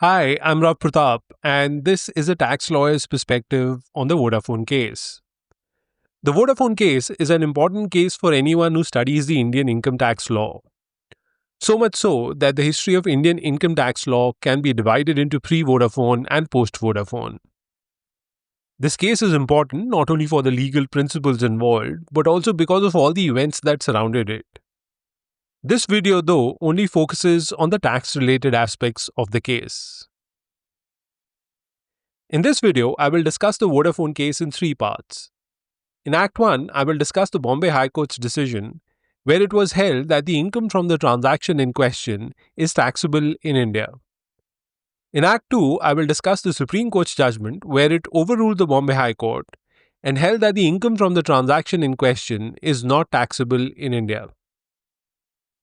Hi, I'm Rob Pratap, and this is a tax lawyer's perspective on the Vodafone case. The Vodafone case is an important case for anyone who studies the Indian income tax law. So much so that the history of Indian income tax law can be divided into pre Vodafone and post Vodafone. This case is important not only for the legal principles involved, but also because of all the events that surrounded it. This video, though, only focuses on the tax related aspects of the case. In this video, I will discuss the Vodafone case in three parts. In Act 1, I will discuss the Bombay High Court's decision, where it was held that the income from the transaction in question is taxable in India. In Act 2, I will discuss the Supreme Court's judgment, where it overruled the Bombay High Court and held that the income from the transaction in question is not taxable in India.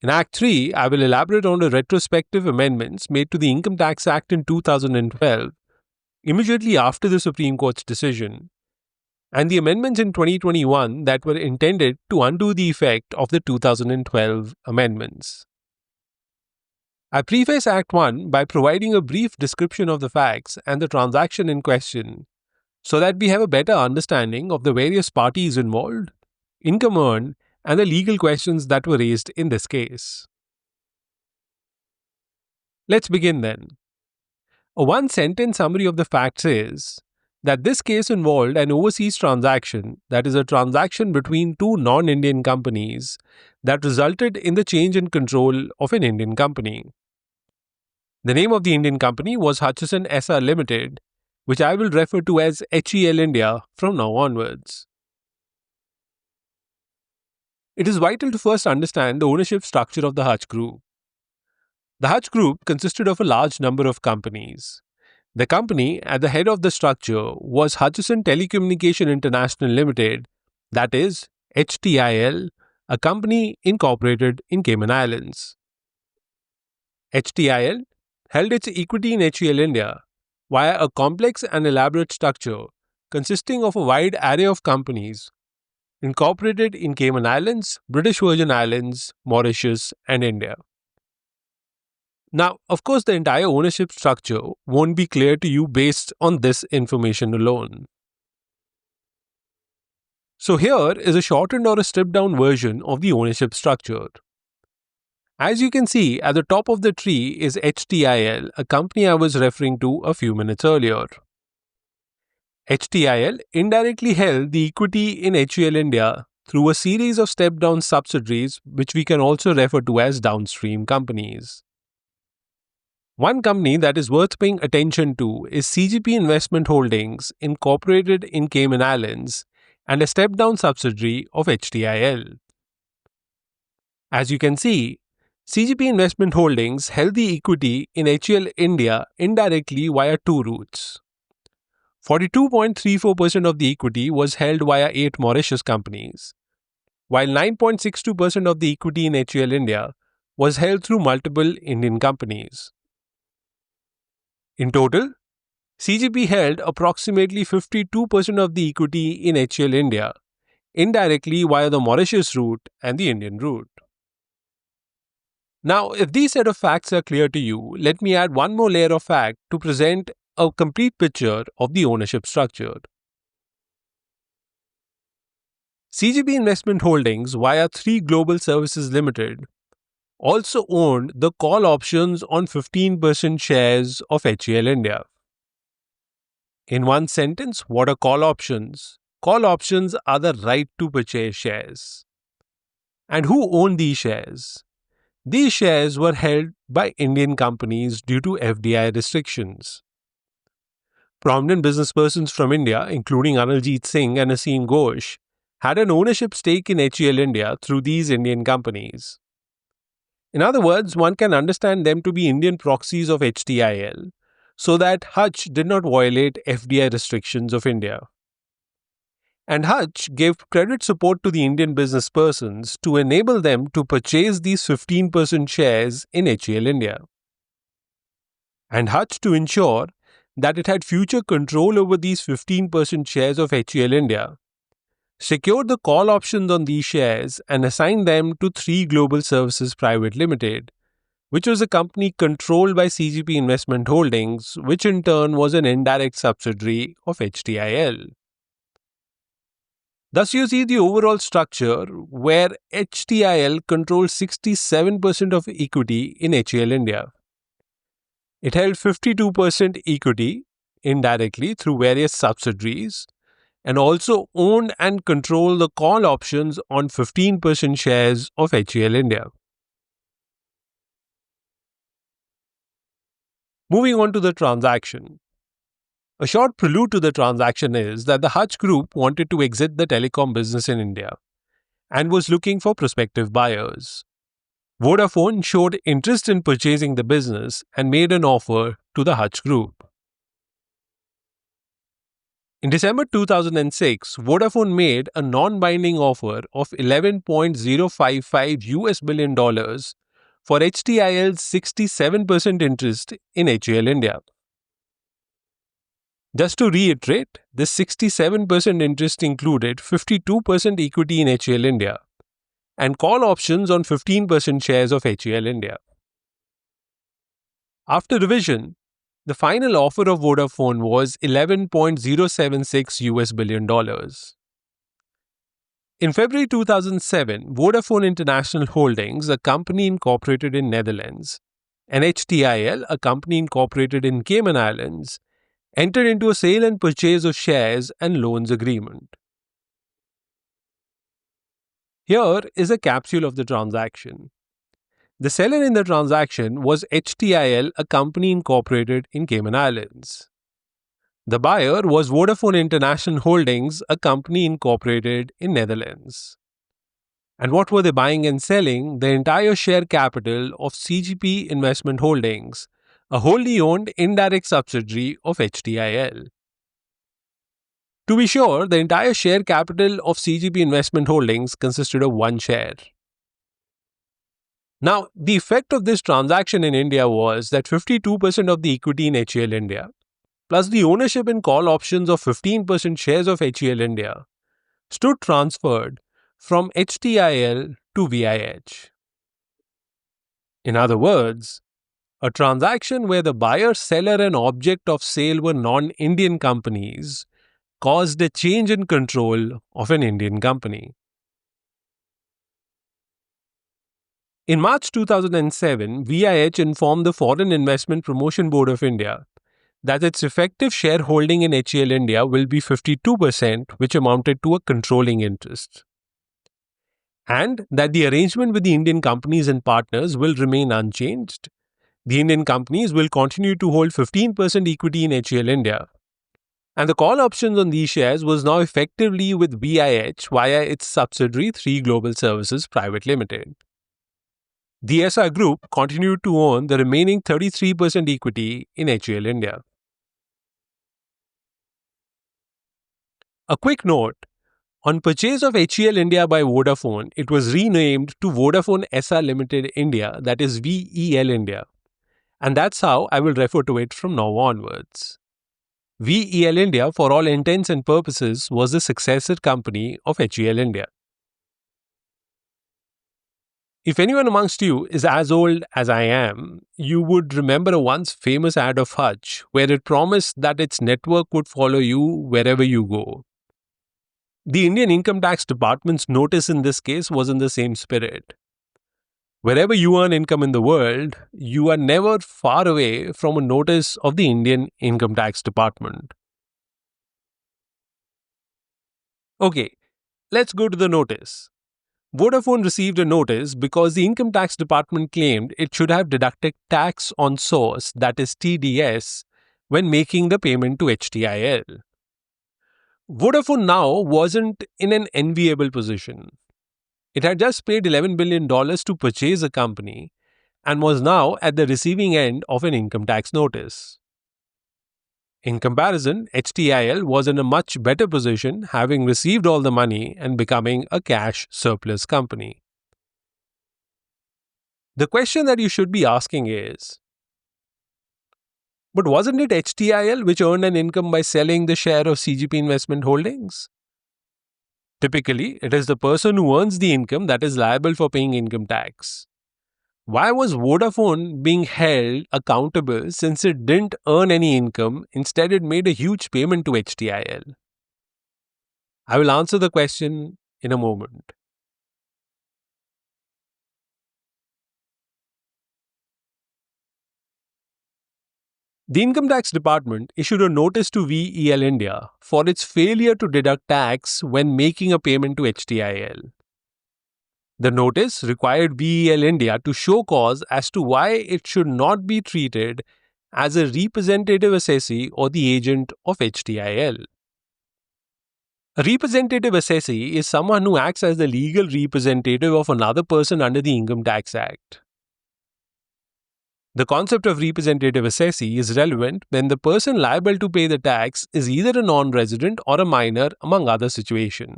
In Act 3, I will elaborate on the retrospective amendments made to the Income Tax Act in 2012, immediately after the Supreme Court's decision, and the amendments in 2021 that were intended to undo the effect of the 2012 amendments. I preface Act 1 by providing a brief description of the facts and the transaction in question so that we have a better understanding of the various parties involved, income earned, and the legal questions that were raised in this case. Let's begin then. A one-sentence summary of the facts is that this case involved an overseas transaction, that is, a transaction between two non-Indian companies that resulted in the change in control of an Indian company. The name of the Indian company was Hutchison SR Limited, which I will refer to as HEL India from now onwards. It is vital to first understand the ownership structure of the Hutch Group. The Hutch Group consisted of a large number of companies. The company at the head of the structure was Hutchison Telecommunication International Limited, that is, HTIL, a company incorporated in Cayman Islands. HTIL held its equity in HEL India via a complex and elaborate structure consisting of a wide array of companies incorporated in Cayman Islands, British Virgin Islands, Mauritius, and India. Now, of course, the entire ownership structure won't be clear to you based on this information alone. So here is a shortened or a stripped down version of the ownership structure. As you can see, at the top of the tree is HTIL, a company I was referring to a few minutes earlier. HTIL indirectly held the equity in HEL India through a series of step-down subsidiaries, which we can also refer to as downstream companies. One company that is worth paying attention to is CGP Investment Holdings, incorporated in Cayman Islands, and a step-down subsidiary of HTIL. As you can see, CGP Investment Holdings held the equity in HEL India indirectly via two routes. 42.34% of the equity was held via 8 Mauritius companies, while 9.62% of the equity in HEL India was held through multiple Indian companies. In total, CGP held approximately 52% of the equity in HEL India, indirectly via the Mauritius route and the Indian route. Now, if these set of facts are clear to you, let me add one more layer of fact to present a complete picture of the ownership structure. CGP Investment Holdings via 3 Global Services Limited also owned the call options on 15% shares of HEL India. In one sentence, what are call options? Call options are the right to purchase shares. And who owned these shares? These shares were held by Indian companies due to FDI restrictions. Prominent businesspersons from India, including Aniljeet Singh and Aseem Ghosh, had an ownership stake in HEL India through these Indian companies. In other words, one can understand them to be Indian proxies of HTIL, so that Hutch did not violate FDI restrictions of India. And Hutch gave credit support to the Indian businesspersons to enable them to purchase these 15% shares in HEL India. And Hutch, to ensure that it had future control over these 15% shares of HEL India, secured the call options on these shares and assigned them to 3 Global Services Private Limited, which was a company controlled by CGP Investment Holdings, which in turn was an indirect subsidiary of HTIL. Thus, you see the overall structure where HTIL controls 67% of equity in HAL India. It held 52% equity indirectly through various subsidiaries and also owned and controlled the call options on 15% shares of HAL India. Moving on to the transaction. A short prelude to the transaction is that the Hutch Group wanted to exit the telecom business in India and was looking for prospective buyers. Vodafone showed interest in purchasing the business and made an offer to the Hutch Group. In December 2006, Vodafone made a non-binding offer of $11.055 billion for HTIL's 67% interest in HAL India. Just to reiterate, this 67% interest included 52% equity in HAL India and call options on 15% shares of HAL India. After revision, the final offer of Vodafone was $11.076 billion. In February 2007, Vodafone International Holdings, a company incorporated in Netherlands, and HTIL, a company incorporated in Cayman Islands, entered into a sale and purchase of shares and loans agreement. Here is a capsule of the transaction. The seller in the transaction was HTIL, a company incorporated in Cayman Islands. The buyer was Vodafone International Holdings, a company incorporated in Netherlands. And what were they buying and selling? The entire share capital of CGP Investment Holdings, a wholly owned indirect subsidiary of HTIL. To be sure, the entire share capital of CGP Investment Holdings consisted of one share. Now, the effect of this transaction in India was that 52% of the equity in HAL India, plus the ownership and call options of 15% shares of HAL India, stood transferred from HTIL to VIH. In other words, a transaction where the buyer, seller, and object of sale were non-Indian companies caused a change in control of an Indian company. In March 2007, VIH informed the Foreign Investment Promotion Board of India that its effective shareholding in HAL India will be 52%, which amounted to a controlling interest, and that the arrangement with the Indian companies and partners will remain unchanged. The Indian companies will continue to hold 15% equity in HAL India, and the call options on these shares was now effectively with VIH via its subsidiary 3 Global Services Private Limited. The SR Group continued to own the remaining 33% equity in HAL India. A quick note, on purchase of HAL India by Vodafone, it was renamed to Vodafone SR Limited India, that is VEL India. And that's how I will refer to it from now onwards. VEL India, for all intents and purposes, was the successor company of HAL India. If anyone amongst you is as old as I am, you would remember a once famous ad of Hutch where it promised that its network would follow you wherever you go. The Indian Income Tax Department's notice in this case was in the same spirit. Wherever you earn income in the world, you are never far away from a notice of the Indian Income Tax Department. Okay, let's go to the notice. Vodafone received a notice because the Income Tax Department claimed it should have deducted tax on source, that is TDS, when making the payment to HTIL. Vodafone now wasn't in an enviable position. It had just paid $11 billion to purchase a company and was now at the receiving end of an income tax notice. In comparison, HTIL was in a much better position, having received all the money and becoming a cash surplus company. The question that you should be asking is, but wasn't it HTIL which earned an income by selling the share of CGP Investment Holdings? Typically, it is the person who earns the income that is liable for paying income tax. Why was Vodafone being held accountable since it didn't earn any income? Instead, it made a huge payment to HTIL. I will answer the question in a moment. The Income Tax Department issued a notice to VEL India for its failure to deduct tax when making a payment to HTIL. The notice required VEL India to show cause as to why it should not be treated as a representative assessee or the agent of HTIL. A representative assessee is someone who acts as the legal representative of another person under the Income Tax Act. The concept of representative assessee is relevant when the person liable to pay the tax is either a non-resident or a minor, among other situations.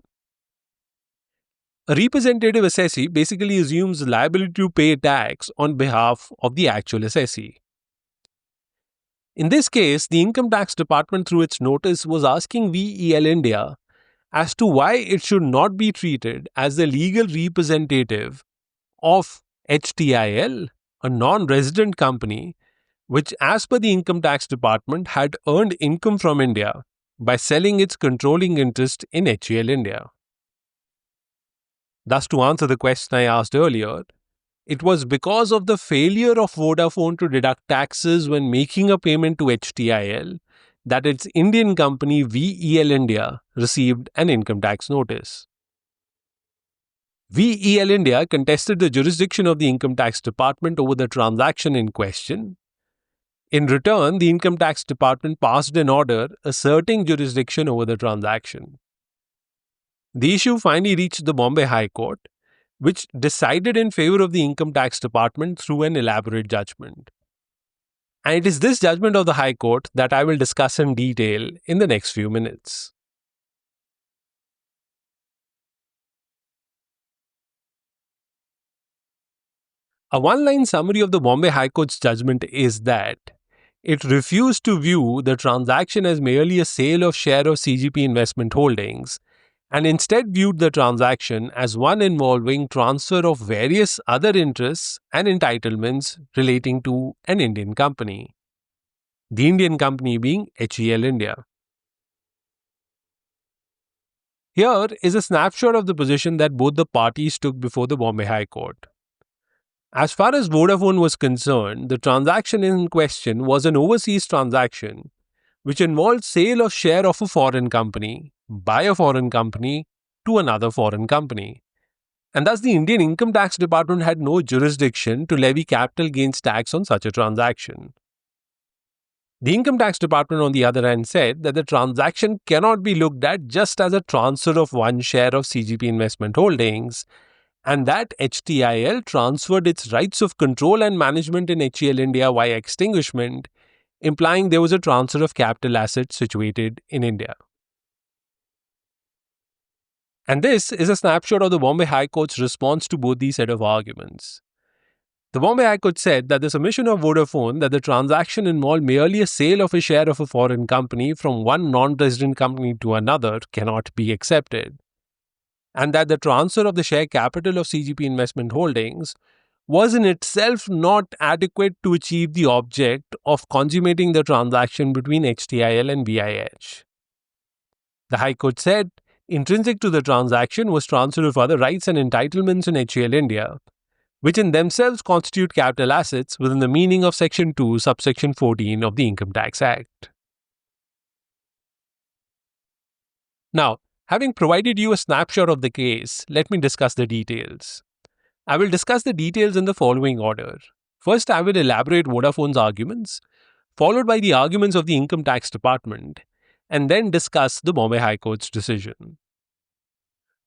A representative assessee basically assumes liability to pay tax on behalf of the actual assessee. In this case, the Income Tax Department, through its notice, was asking VEL India as to why it should not be treated as the legal representative of HTIL, a non-resident company, which, as per the Income Tax Department, had earned income from India by selling its controlling interest in HEL India. Thus, to answer the question I asked earlier, it was because of the failure of Vodafone to deduct taxes when making a payment to HTIL that its Indian company VEL India received an income tax notice. VEL India contested the jurisdiction of the Income Tax Department over the transaction in question. In return, the Income Tax Department passed an order asserting jurisdiction over the transaction. The issue finally reached the Bombay High Court, which decided in favor of the Income Tax Department through an elaborate judgment. And it is this judgment of the High Court that I will discuss in detail in the next few minutes. A one-line summary of the Bombay High Court's judgment is that it refused to view the transaction as merely a sale of share of CGP investment holdings and instead viewed the transaction as one involving transfer of various other interests and entitlements relating to an Indian company. The Indian company being HEL India. Here is a snapshot of the position that both the parties took before the Bombay High Court. As far as Vodafone was concerned, the transaction in question was an overseas transaction which involved sale of share of a foreign company by a foreign company to another foreign company. And thus the Indian Income Tax Department had no jurisdiction to levy capital gains tax on such a transaction. The Income Tax Department, on the other hand, said that the transaction cannot be looked at just as a transfer of one share of CGP investment holdings, and that HTIL transferred its rights of control and management in HEL India via extinguishment, implying there was a transfer of capital assets situated in India. And this is a snapshot of the Bombay High Court's response to both these set of arguments. The Bombay High Court said that the submission of Vodafone that the transaction involved merely a sale of a share of a foreign company from one non-resident company to another cannot be accepted, and that the transfer of the share capital of CGP investment holdings was in itself not adequate to achieve the object of consummating the transaction between HTIL and VIH. The High Court said intrinsic to the transaction was transfer of other rights and entitlements in HEL India, which in themselves constitute capital assets within the meaning of Section 2, subsection 14 of the Income Tax Act. Now, having provided you a snapshot of the case, let me discuss the details. I will discuss the details in the following order. First, I will elaborate Vodafone's arguments, followed by the arguments of the Income Tax Department, and then discuss the Bombay High Court's decision.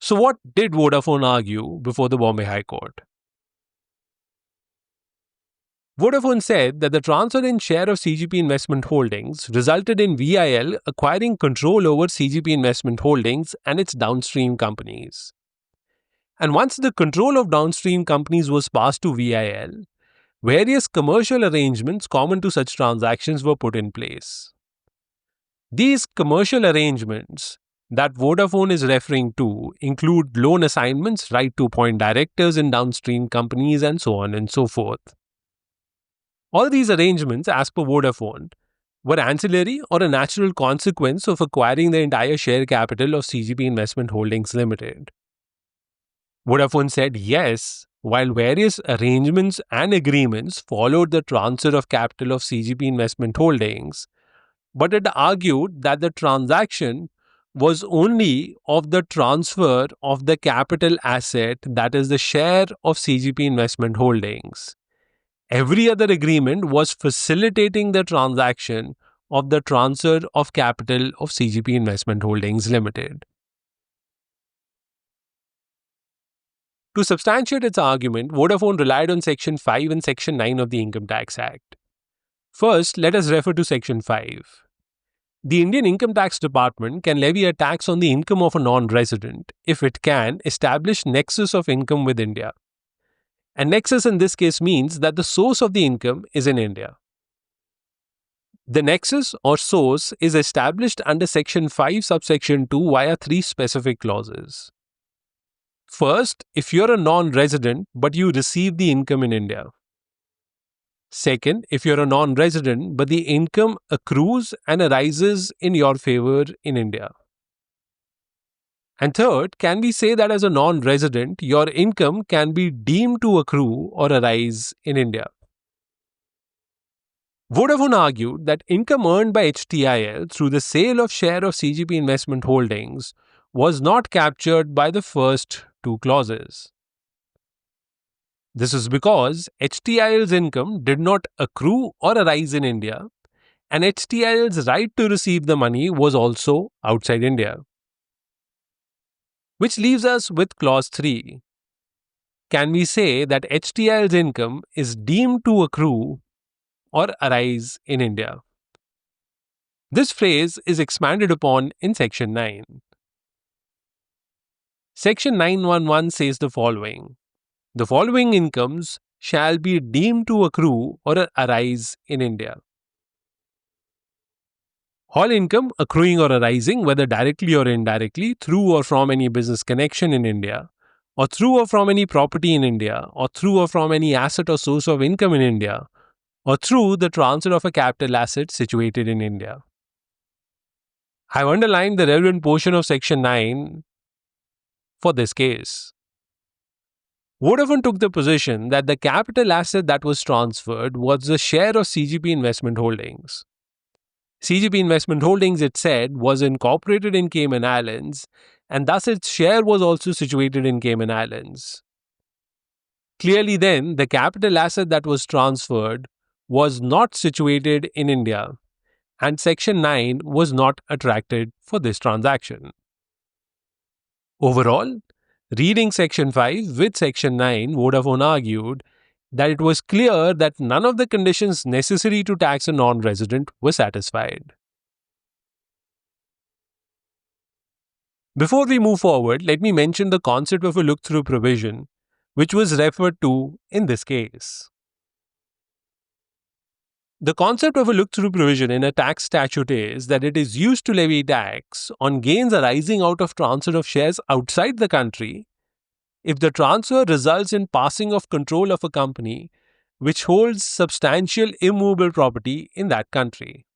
So what did Vodafone argue before the Bombay High Court? Vodafone said that the transfer in share of CGP investment holdings resulted in VIL acquiring control over CGP investment holdings and its downstream companies. And once the control of downstream companies was passed to VIL, various commercial arrangements common to such transactions were put in place. These commercial arrangements that Vodafone is referring to include loan assignments, right to appoint directors in downstream companies, and so on and so forth. All these arrangements, as per Vodafone, were ancillary or a natural consequence of acquiring the entire share capital of CGP Investment Holdings Limited. Vodafone said yes, while various arrangements and agreements followed the transfer of capital of CGP Investment Holdings, but it argued that the transaction was only of the transfer of the capital asset, that is the share of CGP Investment Holdings. Every other agreement was facilitating the transaction of the transfer of capital of CGP Investment Holdings Limited. To substantiate its argument, Vodafone relied on Section 5 and Section 9 of the Income Tax Act. First, let us refer to Section 5. The Indian Income Tax Department can levy a tax on the income of a non-resident if it can establish nexus of income with India. And nexus in this case means that the source of the income is in India. The nexus or source is established under Section 5, subsection 2 via 3 specific clauses. First, if you're a non-resident but you receive the income in India. Second, if you're a non-resident but the income accrues and arises in your favor in India. And third, can we say that as a non-resident, your income can be deemed to accrue or arise in India? Vodafone argued that income earned by HTIL through the sale of share of CGP Investment Holdings was not captured by the first 2 clauses. This is because HTIL's income did not accrue or arise in India, and HTIL's right to receive the money was also outside India. Which leaves us with clause 3. Can we say that HTIL's income is deemed to accrue or arise in India? This phrase is expanded upon in Section 9. Section 911 says the following. The following incomes shall be deemed to accrue or arise in India. All income accruing or arising, whether directly or indirectly, through or from any business connection in India, or through or from any property in India, or through or from any asset or source of income in India, or through the transfer of a capital asset situated in India. I have underlined the relevant portion of Section 9 for this case. Vodafone took the position that the capital asset that was transferred was the share of CGP Investment Holdings. CGP Investment Holdings, it said, was incorporated in Cayman Islands, and thus its share was also situated in Cayman Islands. Clearly then, the capital asset that was transferred was not situated in India, and Section 9 was not attracted for this transaction. Overall, reading Section 5 with Section 9, Vodafone argued that it was clear that none of the conditions necessary to tax a non-resident were satisfied. Before we move forward, let me mention the concept of a look-through provision, which was referred to in this case. The concept of a look-through provision in a tax statute is that it is used to levy tax on gains arising out of transfer of shares outside the country if the transfer results in passing of control of a company which holds substantial immovable property in that country.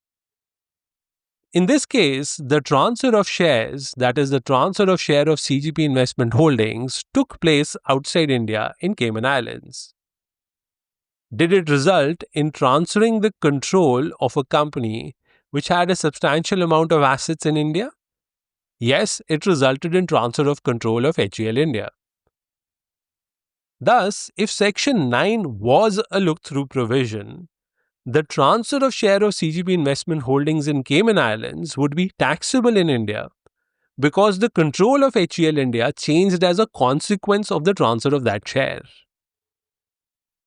In this case, the transfer of shares, that is the transfer of share of CGP Investment Holdings, took place outside India in Cayman Islands. Did it result in transferring the control of a company which had a substantial amount of assets in India? Yes, it resulted in transfer of control of HEL India. Thus, if Section 9 was a look-through provision, the transfer of share of CGP Investment Holdings in Cayman Islands would be taxable in India because the control of HEL India changed as a consequence of the transfer of that share.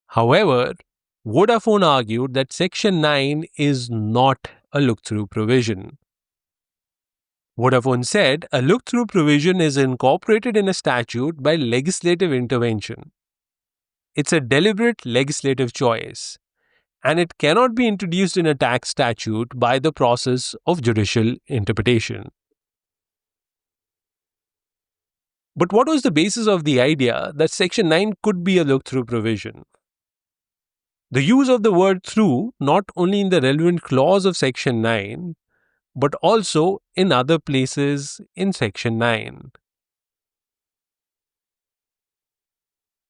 However, Vodafone argued that Section 9 is not a look-through provision. Vodafone said a look-through provision is incorporated in a statute by legislative intervention. It's a deliberate legislative choice, and it cannot be introduced in a tax statute by the process of judicial interpretation. But what was the basis of the idea that Section 9 could be a look-through provision? The use of the word through not only in the relevant clause of Section 9, but also in other places in Section 9.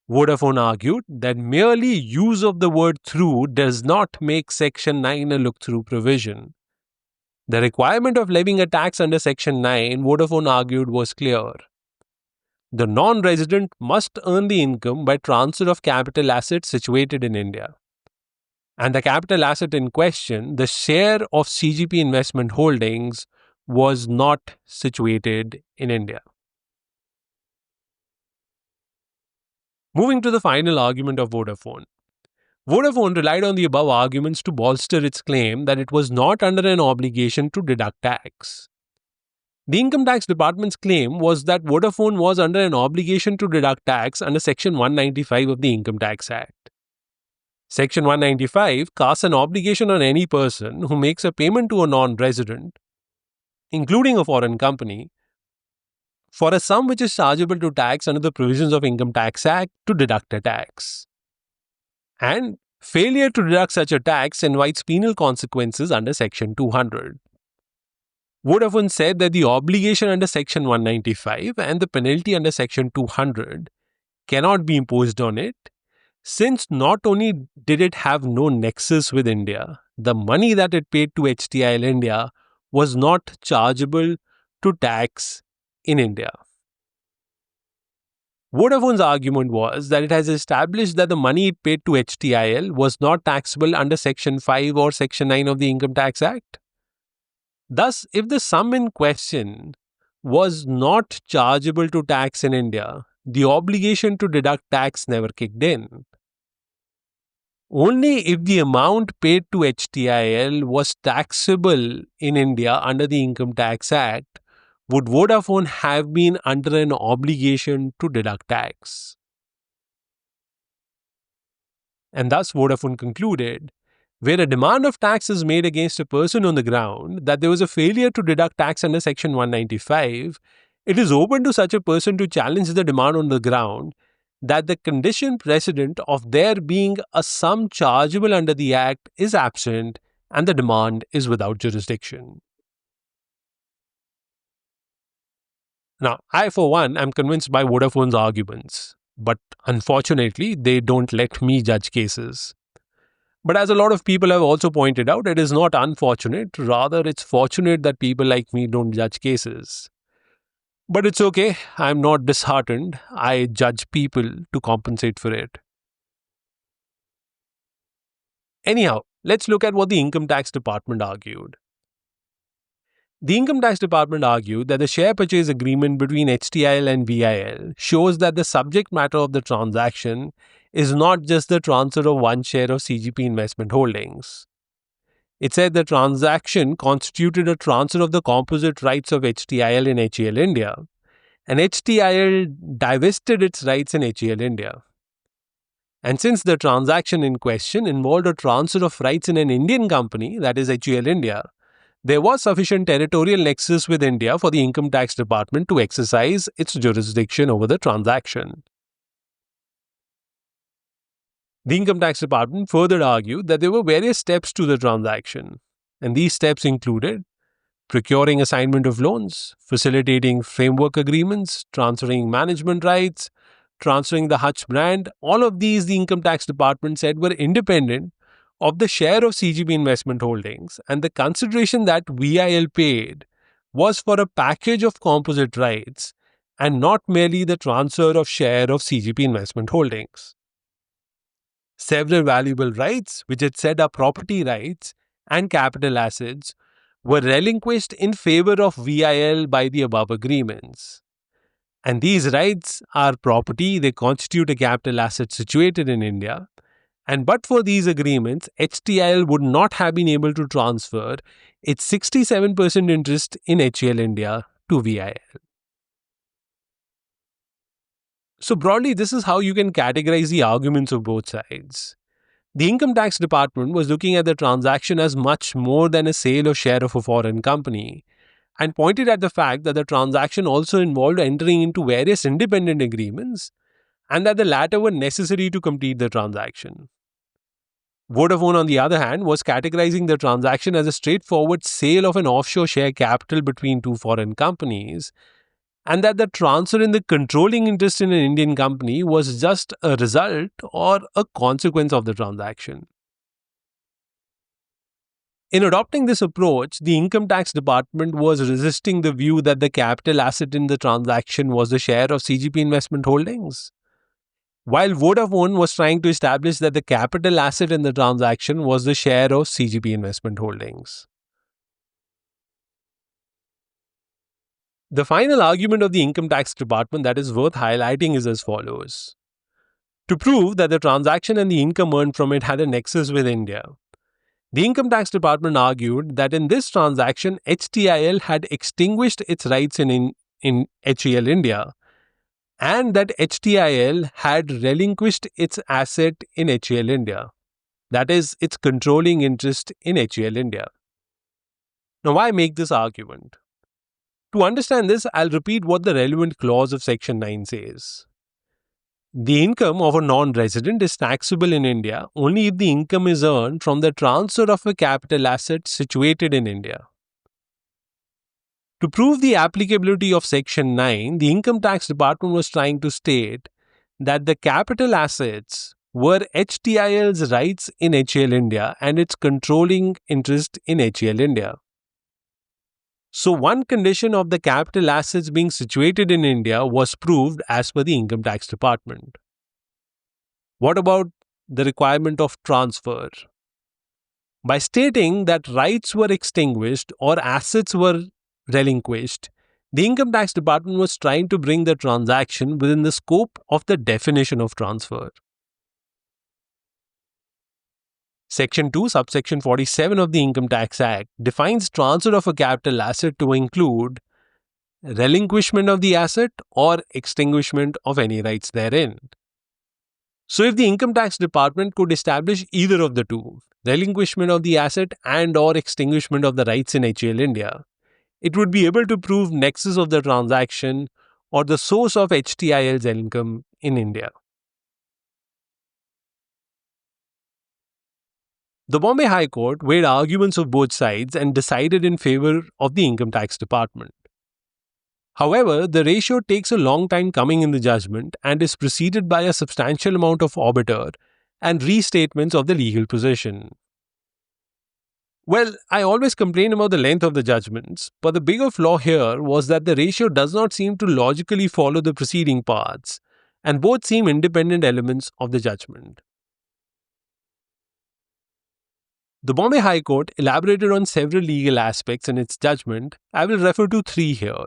Vodafone argued that merely use of the word through does not make Section 9 a look-through provision. The requirement of levying a tax under Section 9, Vodafone argued, was clear. The non-resident must earn the income by transfer of capital assets situated in India. And the capital asset in question, the share of CGP investment holdings, was not situated in India. Moving to the final argument of Vodafone. Vodafone relied on the above arguments to bolster its claim that it was not under an obligation to deduct tax. The Income Tax Department's claim was that Vodafone was under an obligation to deduct tax under Section 195 of the Income Tax Act. Section 195 casts an obligation on any person who makes a payment to a non-resident, including a foreign company, for a sum which is chargeable to tax under the provisions of Income Tax Act to deduct a tax. And failure to deduct such a tax invites penal consequences under Section 200. Vodafone said that the obligation under Section 195 and the penalty under Section 200 cannot be imposed on it, since not only did it have no nexus with India, the money that it paid to HTIL India was not chargeable to tax in India. Vodafone's argument was that it has established that the money it paid to HTIL was not taxable under Section 5 or Section 9 of the Income Tax Act. Thus, if the sum in question was not chargeable to tax in India, the obligation to deduct tax never kicked in. Only if the amount paid to HTIL was taxable in India under the Income Tax Act would Vodafone have been under an obligation to deduct tax. And thus Vodafone concluded, where a demand of tax is made against a person on the ground that there was a failure to deduct tax under Section 195, it is open to such a person to challenge the demand on the ground that the condition precedent of there being a sum chargeable under the Act is absent and the demand is without jurisdiction. Now, I, for one, am convinced by Vodafone's arguments, but unfortunately, they don't let me judge cases. But as a lot of people have also pointed out, it is not unfortunate, rather it's fortunate that people like me don't judge cases. But it's okay, I'm not disheartened, I judge people to compensate for it. Anyhow, let's look at what the Income Tax Department argued. The Income Tax Department argued that the share purchase agreement between HTIL and VIL shows that the subject matter of the transaction is not just the transfer of one share of CGP investment holdings. It said the transaction constituted a transfer of the composite rights of HTIL in HEL India, and HTIL divested its rights in HEL India. And since the transaction in question involved a transfer of rights in an Indian company, that is HEL India, there was sufficient territorial nexus with India for the Income Tax Department to exercise its jurisdiction over the transaction. The Income Tax Department further argued that there were various steps to the transaction, and these steps included procuring assignment of loans, facilitating framework agreements, transferring management rights, transferring the Hutch brand. All of these, the Income Tax Department said, were independent of the share of CGP investment holdings, and the consideration that VIL paid was for a package of composite rights and not merely the transfer of share of CGP investment holdings. Several valuable rights, which it said are property rights and capital assets, were relinquished in favor of VIL by the above agreements. And these rights are property, they constitute a capital asset situated in India. And but for these agreements, HTIL would not have been able to transfer its 67% interest in HEL India to VIL. So broadly, this is how you can categorize the arguments of both sides. The Income Tax Department was looking at the transaction as much more than a sale or share of a foreign company, and pointed at the fact that the transaction also involved entering into various independent agreements and that the latter were necessary to complete the transaction. Vodafone, on the other hand, was categorizing the transaction as a straightforward sale of an offshore share capital between two foreign companies, and that the transfer in the controlling interest in an Indian company was just a result or a consequence of the transaction. In adopting this approach, the Income Tax Department was resisting the view that the capital asset in the transaction was the share of CGP Investment Holdings, while Vodafone was trying to establish that the capital asset in the transaction was the share of CGP Investment Holdings. The final argument of the Income Tax Department that is worth highlighting is as follows. To prove that the transaction and the income earned from it had a nexus with India, the Income Tax Department argued that in this transaction, HTIL had extinguished its rights in HEL India, and that HTIL had relinquished its asset in HEL India, that is, its controlling interest in HEL India. Now, why make this argument? To understand this, I'll repeat what the relevant clause of Section 9 says. The income of a non-resident is taxable in India only if the income is earned from the transfer of a capital asset situated in India. To prove the applicability of Section 9, the Income Tax Department was trying to state that the capital assets were HTIL's rights in HEL India and its controlling interest in HEL India. So, one condition of the capital assets being situated in India was proved as per the Income Tax Department. What about the requirement of transfer? By stating that rights were extinguished or assets were relinquished, the Income Tax Department was trying to bring the transaction within the scope of the definition of transfer. Section 2, subsection 47 of the Income Tax Act defines transfer of a capital asset to include relinquishment of the asset or extinguishment of any rights therein. So, if the Income Tax Department could establish either of the two, relinquishment of the asset and or extinguishment of the rights in HEL India, it would be able to prove nexus of the transaction or the source of HTIL's income in India. The Bombay High Court weighed arguments of both sides and decided in favor of the Income Tax Department. However, the ratio takes a long time coming in the judgment and is preceded by a substantial amount of obiter and restatements of the legal position. Well, I always complain about the length of the judgments, but the bigger flaw here was that the ratio does not seem to logically follow the preceding parts, and both seem independent elements of the judgment. The Bombay High Court elaborated on several legal aspects in its judgment. I will refer to three here.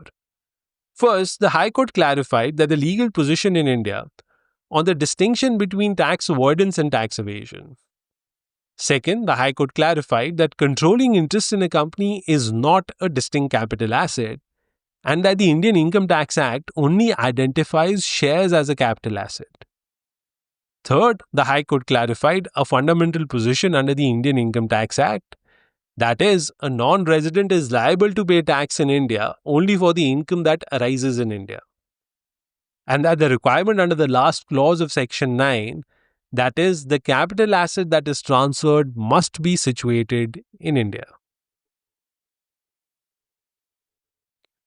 First, the High Court clarified that the legal position in India on the distinction between tax avoidance and tax evasion. Second, the High Court clarified that controlling interest in a company is not a distinct capital asset and that the Indian Income Tax Act only identifies shares as a capital asset. Third, the High Court clarified a fundamental position under the Indian Income Tax Act, that is, a non-resident is liable to pay tax in India only for the income that arises in India, and that the requirement under the last clause of Section 9, that is, the capital asset that is transferred must be situated in India.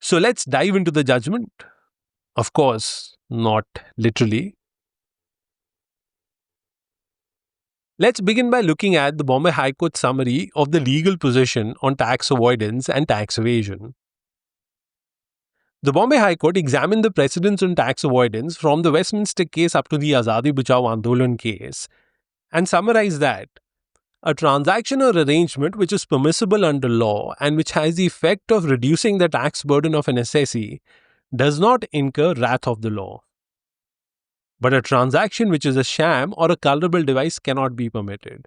So let's dive into the judgment. Of course, not literally. Let's begin by looking at the Bombay High Court summary of the legal position on tax avoidance and tax evasion. The Bombay High Court examined the precedents on tax avoidance from the Westminster case up to the Azadi Bachao Andolan case and summarized that a transaction or arrangement which is permissible under law and which has the effect of reducing the tax burden of an assessee does not incur wrath of the law. But a transaction which is a sham or a culpable device cannot be permitted.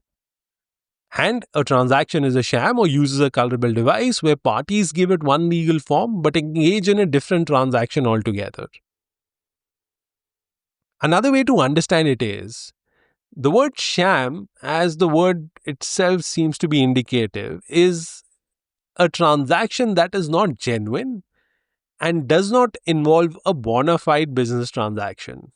And a transaction is a sham or uses a culpable device where parties give it one legal form but engage in a different transaction altogether. Another way to understand it is, the word sham, as the word itself seems to be indicative, is a transaction that is not genuine and does not involve a bona fide business transaction.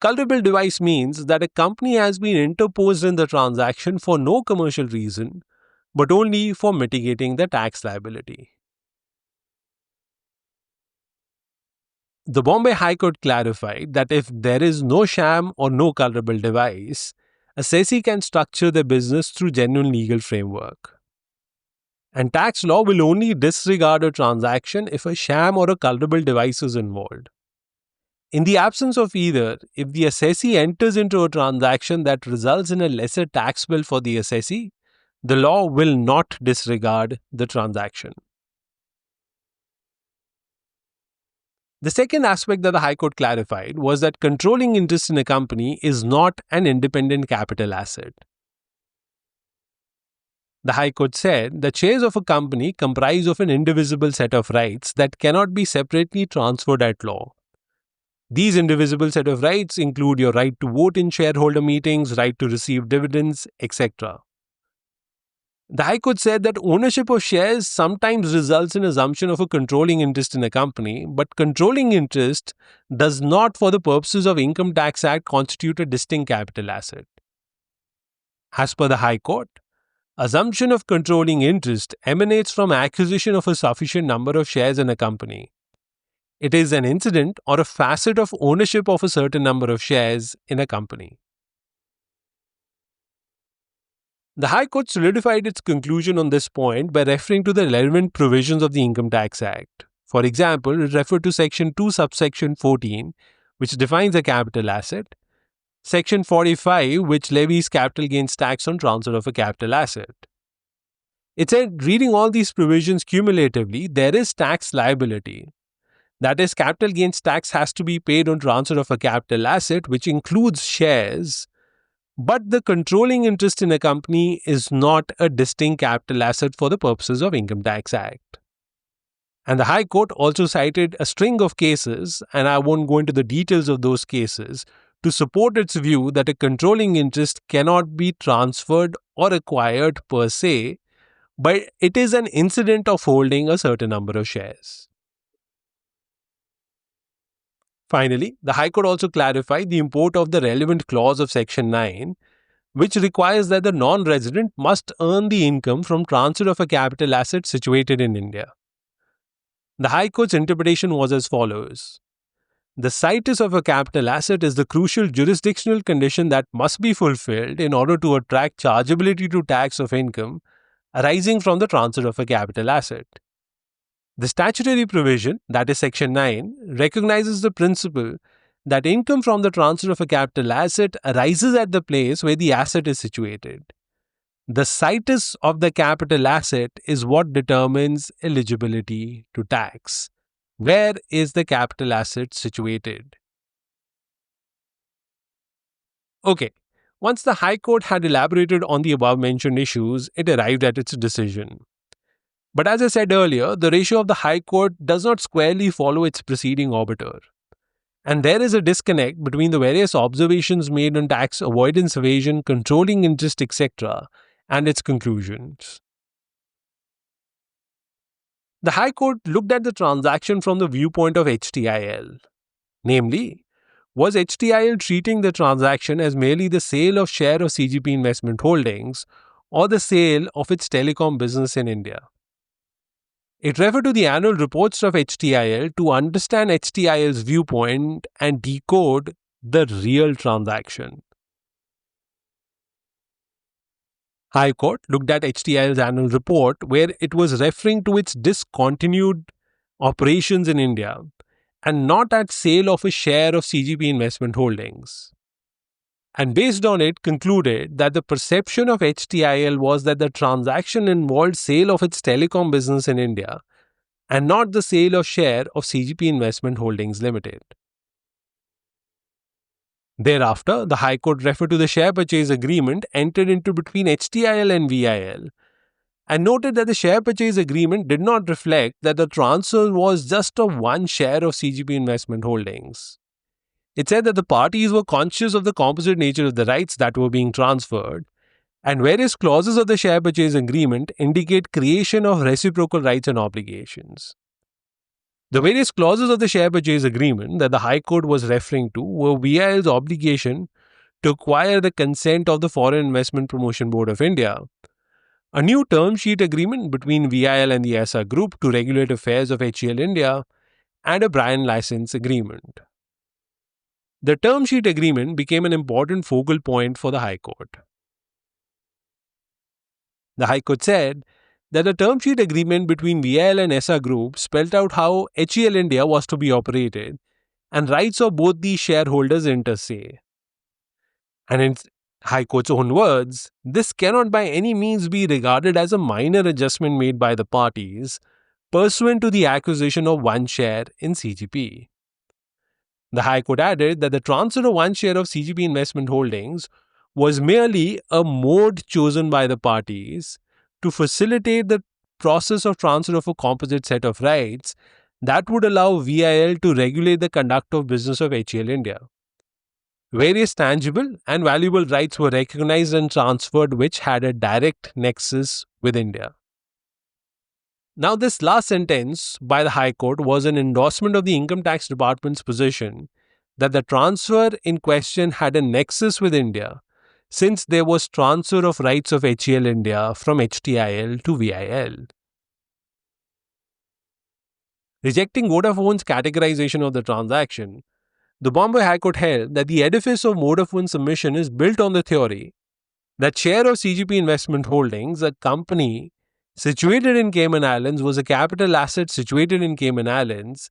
Culpable device means that a company has been interposed in the transaction for no commercial reason, but only for mitigating the tax liability. The Bombay High Court clarified that if there is no sham or no culpable device, assessee can structure their business through genuine legal framework. And tax law will only disregard a transaction if a sham or a culpable device is involved. In the absence of either, if the assessee enters into a transaction that results in a lesser tax bill for the assessee, the law will not disregard the transaction. The second aspect that the High Court clarified was that controlling interest in a company is not an independent capital asset. The High Court said that shares of a company comprise of an indivisible set of rights that cannot be separately transferred at law. These indivisible set of rights include your right to vote in shareholder meetings, right to receive dividends, etc. The High Court said that ownership of shares sometimes results in assumption of a controlling interest in a company, but controlling interest does not, for the purposes of Income Tax Act, constitute a distinct capital asset. As per the High Court, assumption of controlling interest emanates from acquisition of a sufficient number of shares in a company. It is an incident or a facet of ownership of a certain number of shares in a company. The High Court solidified its conclusion on this point by referring to the relevant provisions of the Income Tax Act. For example, it referred to Section 2, subsection 14, which defines a capital asset, Section 45, which levies capital gains tax on transfer of a capital asset. It said, reading all these provisions cumulatively, there is tax liability. That is, capital gains tax has to be paid on transfer of a capital asset, which includes shares. But the controlling interest in a company is not a distinct capital asset for the purposes of Income Tax Act. And the High Court also cited a string of cases, and I won't go into the details of those cases, to support its view that a controlling interest cannot be transferred or acquired per se, but it is an incident of holding a certain number of shares. Finally, the High Court also clarified the import of the relevant clause of Section 9, which requires that the non-resident must earn the income from transfer of a capital asset situated in India. The High Court's interpretation was as follows. The situs of a capital asset is the crucial jurisdictional condition that must be fulfilled in order to attract chargeability to tax of income arising from the transfer of a capital asset. The statutory provision, that is Section 9, recognizes the principle that income from the transfer of a capital asset arises at the place where the asset is situated. The situs of the capital asset is what determines eligibility to tax. Where is the capital asset situated? Okay, once the High Court had elaborated on the above-mentioned issues, it arrived at its decision. But as I said earlier, the ratio of the High Court does not squarely follow its preceding arbiter. And there is a disconnect between the various observations made on tax avoidance, evasion, controlling interest, etc., and its conclusions. The High Court looked at the transaction from the viewpoint of HTIL. Namely, was HTIL treating the transaction as merely the sale of share of CGP Investment Holdings or the sale of its telecom business in India? It referred to the annual reports of HTIL to understand HTIL's viewpoint and decode the real transaction. High Court looked at HTIL's annual report where it was referring to its discontinued operations in India and not at sale of a share of CGP Investment Holdings. And based on it, concluded that the perception of HTIL was that the transaction involved sale of its telecom business in India and not the sale of share of CGP Investment Holdings Limited. Thereafter, the High Court referred to the share purchase agreement entered into between HTIL and VIL and noted that the share purchase agreement did not reflect that the transfer was just of one share of CGP Investment Holdings. It said that the parties were conscious of the composite nature of the rights that were being transferred And various clauses of the share purchase agreement indicate creation of reciprocal rights and obligations. The various clauses of the share purchase agreement that the High Court was referring to were VIL's obligation to acquire the consent of the Foreign Investment Promotion Board of India, a new term sheet agreement between VIL and the ESA Group to regulate affairs of HCL India, and a Bryan license agreement. The term sheet agreement became an important focal point for the High Court. The High Court said that the term sheet agreement between VIL and ESA Group spelled out how HCL India was to be operated and rights of both these shareholders inter se. And in High Court's own words, this cannot by any means be regarded as a minor adjustment made by the parties pursuant to the acquisition of one share in CGP. The High Court added that the transfer of one share of CGP Investment Holdings was merely a mode chosen by the parties to facilitate the process of transfer of a composite set of rights that would allow VIL to regulate the conduct of business of HCL India. Various tangible and valuable rights were recognized and transferred which had a direct nexus with India. Now, this last sentence by the High Court was an endorsement of the Income Tax Department's position that the transfer in question had a nexus with India, since there was transfer of rights of HCL India from HTIL to VIL. Rejecting Vodafone's categorization of the transaction, the Bombay High Court held that the edifice of Vodafone's submission is built on the theory that share of CGP Investment Holdings, a company situated in Cayman Islands, was a capital asset situated in Cayman Islands,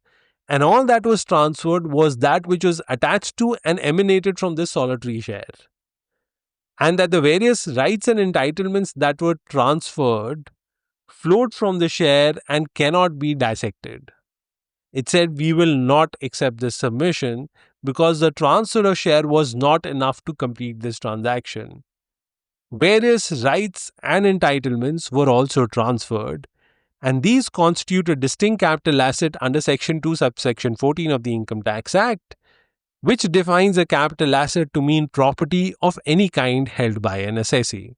and all that was transferred was that which was attached to and emanated from this solitary share. And that the various rights and entitlements that were transferred flowed from the share and cannot be dissected. It said we will not accept this submission because the transfer of share was not enough to complete this transaction. Various rights and entitlements were also transferred, and these constitute a distinct capital asset under Section 2, subsection 14 of the Income Tax Act, which defines a capital asset to mean property of any kind held by an assessee.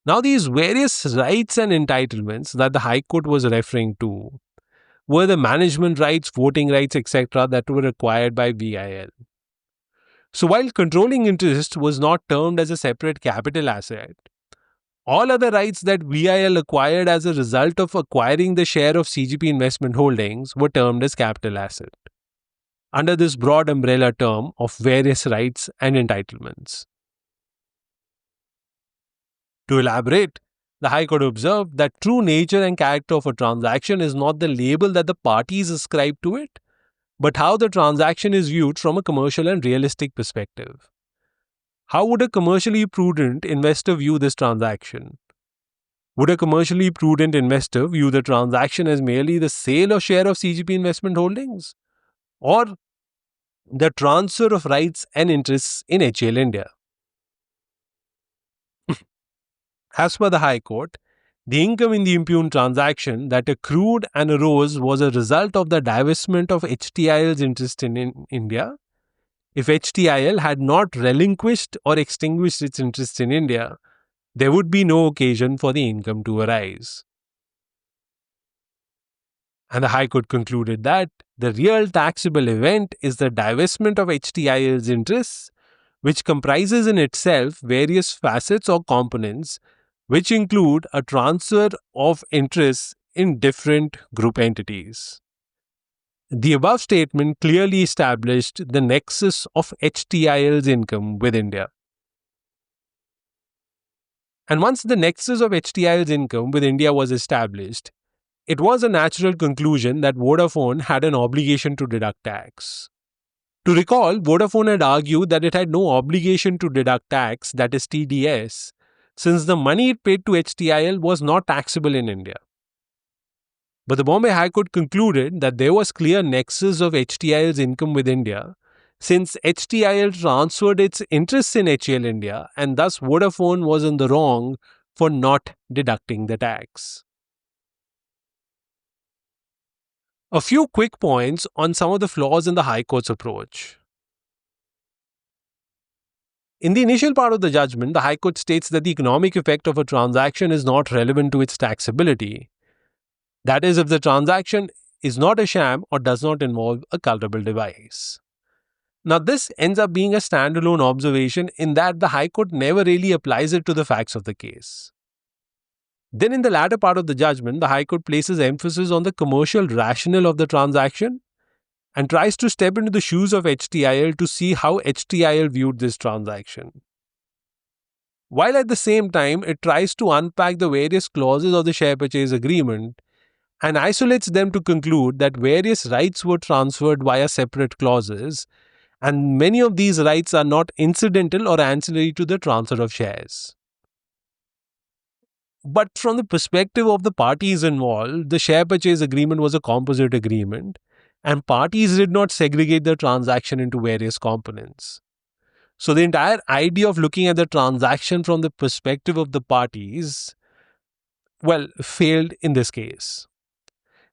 Now, these various rights and entitlements that the High Court was referring to were the management rights, voting rights, etc., that were acquired by VIL. So, while controlling interest was not termed as a separate capital asset, all other rights that VIL acquired as a result of acquiring the share of CGP Investment Holdings were termed as capital asset, under this broad umbrella term of various rights and entitlements. To elaborate, the High Court observed that true nature and character of a transaction is not the label that the parties ascribe to it, but how the transaction is viewed from a commercial and realistic perspective. How would a commercially prudent investor view this transaction? Would a commercially prudent investor view the transaction as merely the sale of share of CGP Investment Holdings, or the transfer of rights and interests in HCL India? As per the High Court, the income in the impugned transaction that accrued and arose was a result of the divestment of HTIL's interest in India. If HTIL had not relinquished or extinguished its interest in India, there would be no occasion for the income to arise. And the High Court concluded that the real taxable event is the divestment of HTIL's interests, which comprises in itself various facets or components which include a transfer of interests in different group entities. The above statement clearly established the nexus of HTIL's income with India. And once the nexus of HTIL's income with India was established, it was a natural conclusion that Vodafone had an obligation to deduct tax. To recall, Vodafone had argued that it had no obligation to deduct tax, that is TDS, since the money it paid to HTIL was not taxable in India. But the Bombay High Court concluded that there was clear nexus of HTIL's income with India, since HTIL transferred its interests in HCL India, and thus Vodafone was in the wrong for not deducting the tax. A few quick points on some of the flaws in the High Court's approach. In the initial part of the judgment, the High Court states that the economic effect of a transaction is not relevant to its taxability. That is, if the transaction is not a sham or does not involve a culpable device. Now, this ends up being a standalone observation in that the High Court never really applies it to the facts of the case. Then, in the latter part of the judgment, the High Court places emphasis on the commercial rationale of the transaction and tries to step into the shoes of HTIL to see how HTIL viewed this transaction. While at the same time, it tries to unpack the various clauses of the share purchase agreement and isolates them to conclude that various rights were transferred via separate clauses, and many of these rights are not incidental or ancillary to the transfer of shares. But from the perspective of the parties involved, the share purchase agreement was a composite agreement, and parties did not segregate the transaction into various components. So the entire idea of looking at the transaction from the perspective of the parties, failed in this case.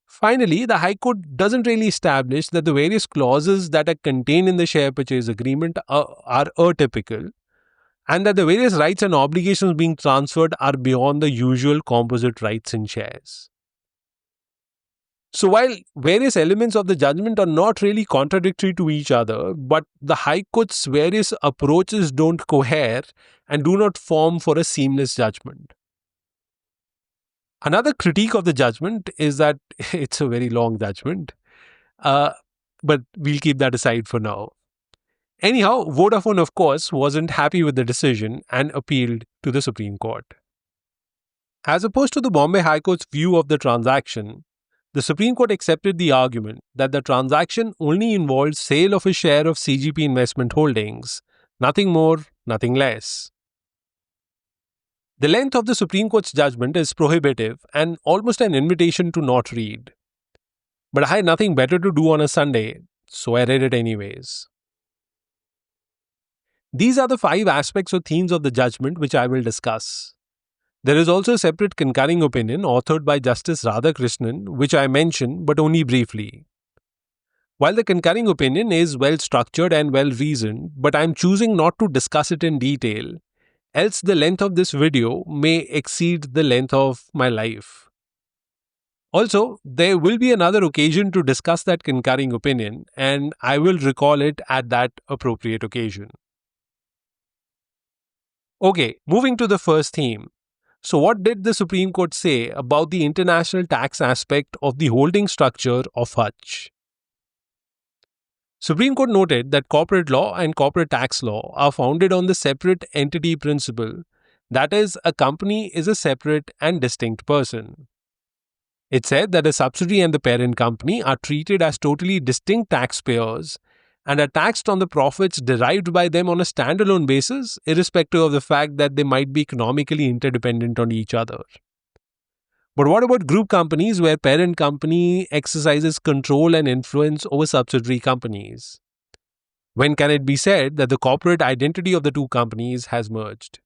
Finally, the High Court doesn't really establish that the various clauses that are contained in the share purchase agreement are atypical, and that the various rights and obligations being transferred are beyond the usual composite rights in shares. So while various elements of the judgment are not really contradictory to each other, but the High Court's various approaches don't cohere and do not form for a seamless judgment. Another critique of the judgment is that it's a very long judgment, but we'll keep that aside for now. Anyhow, Vodafone, of course, wasn't happy with the decision and appealed to the Supreme Court. As opposed to the Bombay High Court's view of the transaction, the Supreme Court accepted the argument that the transaction only involved sale of a share of CGP Investment Holdings, nothing more, nothing less. The length of the Supreme Court's judgment is prohibitive and almost an invitation to not read. But I had nothing better to do on a Sunday, so I read it anyways. These are the 5 aspects or themes of the judgment which I will discuss. There is also a separate concurring opinion authored by Justice Radhakrishnan, which I mention but only briefly. While the concurring opinion is well structured and well reasoned, but I am choosing not to discuss it in detail, else the length of this video may exceed the length of my life. Also, there will be another occasion to discuss that concurring opinion, and I will recall it at that appropriate occasion. Okay, moving to the first theme. So what did the Supreme Court say about the international tax aspect of the holding structure of Hutch? Supreme Court noted that corporate law and corporate tax law are founded on the separate entity principle, that is, a company is a separate and distinct person. It said that a subsidiary and the parent company are treated as totally distinct taxpayers and are taxed on the profits derived by them on a standalone basis, irrespective of the fact that they might be economically interdependent on each other. But what about group companies where parent company exercises control and influence over subsidiary companies? When can it be said that the corporate identity of the two companies has merged?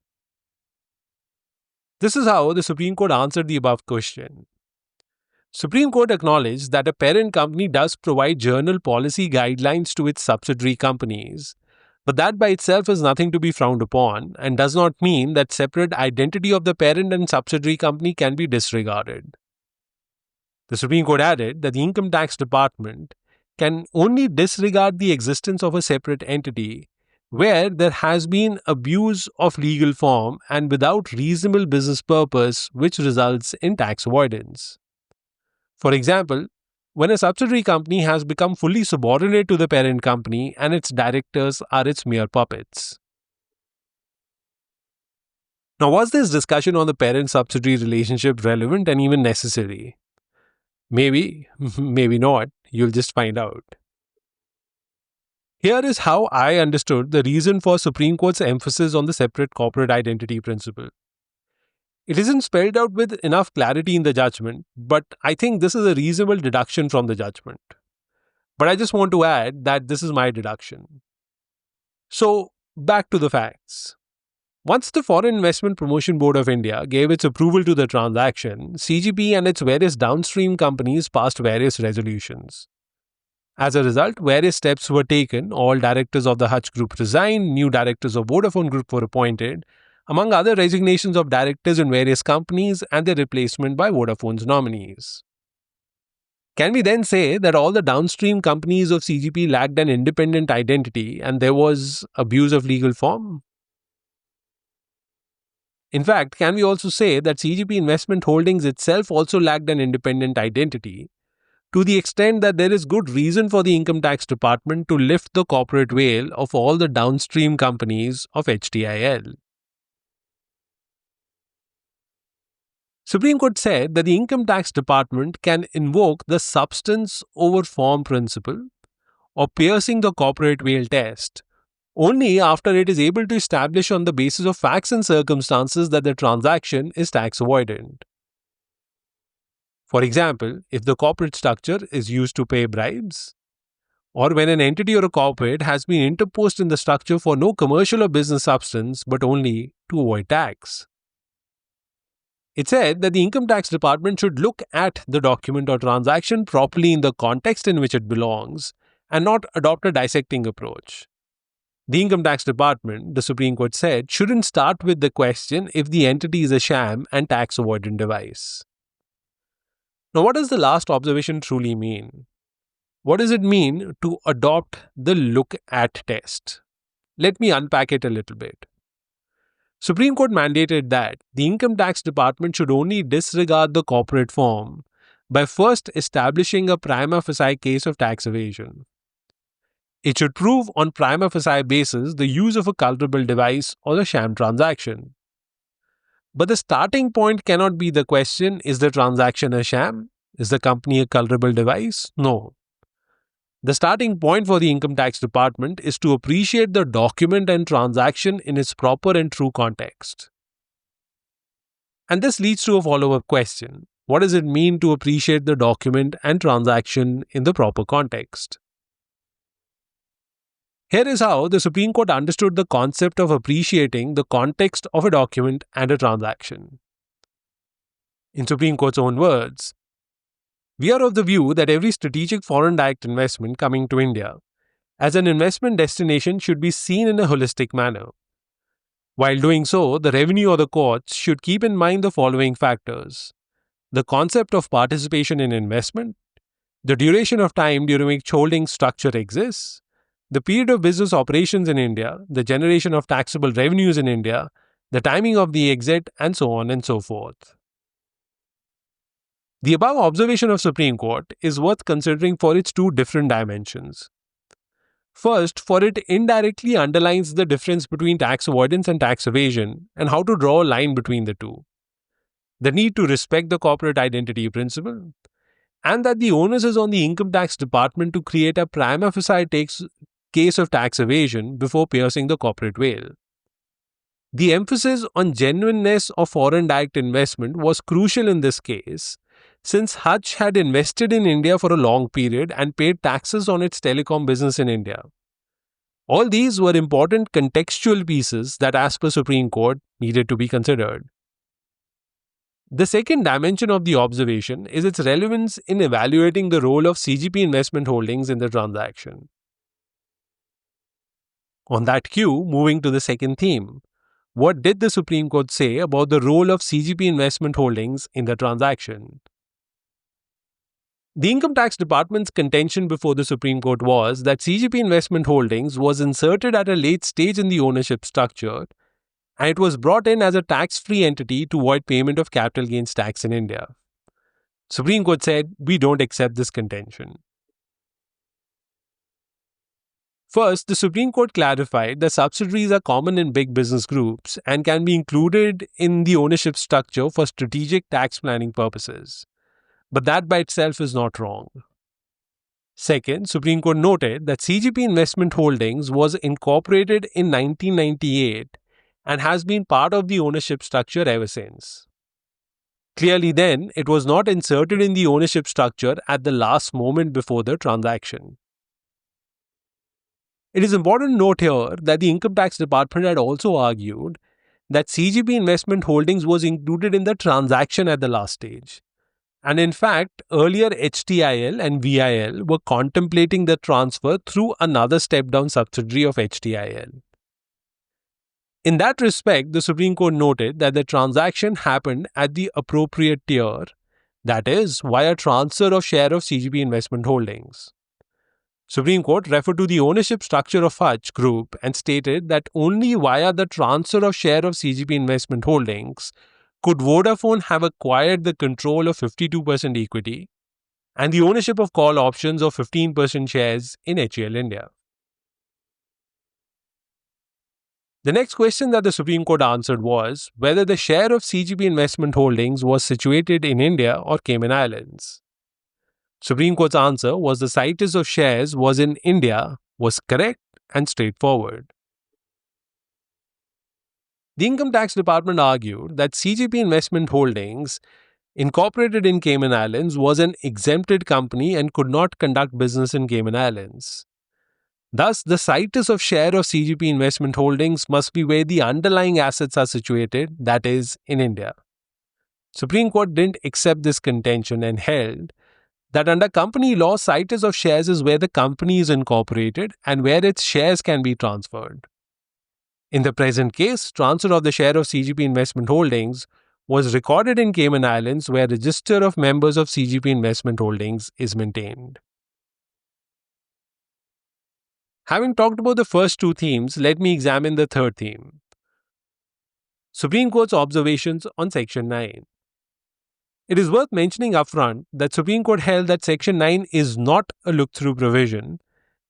This is how the Supreme Court answered the above question. Supreme Court acknowledged that a parent company does provide general policy guidelines to its subsidiary companies, but that by itself is nothing to be frowned upon and does not mean that separate identity of the parent and subsidiary company can be disregarded. The Supreme Court added that the Income Tax Department can only disregard the existence of a separate entity where there has been abuse of legal form and without reasonable business purpose, which results in tax avoidance. For example, when a subsidiary company has become fully subordinate to the parent company and its directors are its mere puppets. Now, was this discussion on the parent-subsidiary relationship relevant and even necessary? Maybe, maybe not. You'll just find out. Here is how I understood the reason for Supreme Court's emphasis on the separate corporate identity principle. It isn't spelled out with enough clarity in the judgment, but I think this is a reasonable deduction from the judgment. But I just want to add that this is my deduction. So, back to the facts. Once the Foreign Investment Promotion Board of India gave its approval to the transaction, CGP and its various downstream companies passed various resolutions. As a result, various steps were taken. All directors of the Hutch Group resigned, new directors of Vodafone Group were appointed, among other resignations of directors in various companies and their replacement by Vodafone's nominees. Can we then say that all the downstream companies of CGP lacked an independent identity and there was abuse of legal form? In fact, can we also say that CGP Investment Holdings itself also lacked an independent identity, to the extent that there is good reason for the Income Tax Department to lift the corporate veil of all the downstream companies of HTIL? Supreme Court said that the Income Tax Department can invoke the substance over form principle or piercing the corporate veil test only after it is able to establish on the basis of facts and circumstances that the transaction is tax avoidant. For example, if the corporate structure is used to pay bribes, or when an entity or a corporate has been interposed in the structure for no commercial or business substance but only to avoid tax. It said that the Income Tax Department should look at the document or transaction properly in the context in which it belongs and not adopt a dissecting approach. The Income Tax Department, the Supreme Court said, shouldn't start with the question if the entity is a sham and tax avoidant device. Now, what does the last observation truly mean? What does it mean to adopt the look at test? Let me unpack it a little bit. Supreme Court mandated that the Income Tax Department should only disregard the corporate form by first establishing a prima facie case of tax evasion. It should prove on prima facie basis the use of a culpable device or the sham transaction. But the starting point cannot be the question, is the transaction a sham? Is the company a culpable device? No. The starting point for the Income Tax Department is to appreciate the document and transaction in its proper and true context. And this leads to a follow-up question. What does it mean to appreciate the document and transaction in the proper context? Here is how the Supreme Court understood the concept of appreciating the context of a document and a transaction. In Supreme Court's own words, we are of the view that every strategic foreign direct investment coming to India as an investment destination should be seen in a holistic manner. While doing so, the revenue or the courts should keep in mind the following factors: the concept of participation in investment, the duration of time during which holding structure exists, the period of business operations in India, the generation of taxable revenues in India, the timing of the exit, and so on and so forth. The above observation of Supreme Court is worth considering for its two different dimensions. First, for it indirectly underlines the difference between tax avoidance and tax evasion and how to draw a line between the two. The need to respect the corporate identity principle, and that the onus is on the Income Tax Department to create a prima facie case of tax evasion before piercing the corporate veil. The emphasis on genuineness of foreign direct investment was crucial in this case, since Hutch had invested in India for a long period and paid taxes on its telecom business in India. All these were important contextual pieces that, as per Supreme Court, needed to be considered. The second dimension of the observation is its relevance in evaluating the role of CGP Investment Holdings in the transaction. On that cue, moving to the second theme, what did the Supreme Court say about the role of CGP Investment Holdings in the transaction? The Income Tax Department's contention before the Supreme Court was that CGP Investment Holdings was inserted at a late stage in the ownership structure, and it was brought in as a tax-free entity to avoid payment of capital gains tax in India. Supreme Court said, we don't accept this contention. First, the Supreme Court clarified that subsidiaries are common in big business groups and can be included in the ownership structure for strategic tax planning purposes. But that by itself is not wrong. Second, Supreme Court noted that CGP Investment Holdings was incorporated in 1998 and has been part of the ownership structure ever since. Clearly then, it was not inserted in the ownership structure at the last moment before the transaction. It is important to note here that the Income Tax Department had also argued that CGP Investment Holdings was included in the transaction at the last stage. And in fact, earlier HTIL and VIL were contemplating the transfer through another step-down subsidiary of HTIL. In that respect, the Supreme Court noted that the transaction happened at the appropriate tier, that is, via transfer of share of CGP Investment Holdings. Supreme Court referred to the ownership structure of Hutch Group and stated that only via the transfer of share of CGP Investment Holdings could Vodafone have acquired the control of 52% equity and the ownership of call options of 15% shares in HAL India. The next question that the Supreme Court answered was whether the share of CGP Investment Holdings was situated in India or Cayman Islands. Supreme Court's answer was the situs of shares was in India was correct and straightforward. The Income Tax Department argued that CGP Investment Holdings, incorporated in Cayman Islands, was an exempted company and could not conduct business in Cayman Islands. Thus, the situs of share of CGP Investment Holdings must be where the underlying assets are situated, that is, in India. Supreme Court didn't accept this contention and held that under company law, situs of shares is where the company is incorporated and where its shares can be transferred. In the present case, transfer of the share of CGP Investment Holdings was recorded in Cayman Islands, where register of members of CGP Investment Holdings is maintained. Having talked about the first two themes, let me examine the third theme. Supreme Court's observations on Section 9. It is worth mentioning upfront that Supreme Court held that Section 9 is not a look-through provision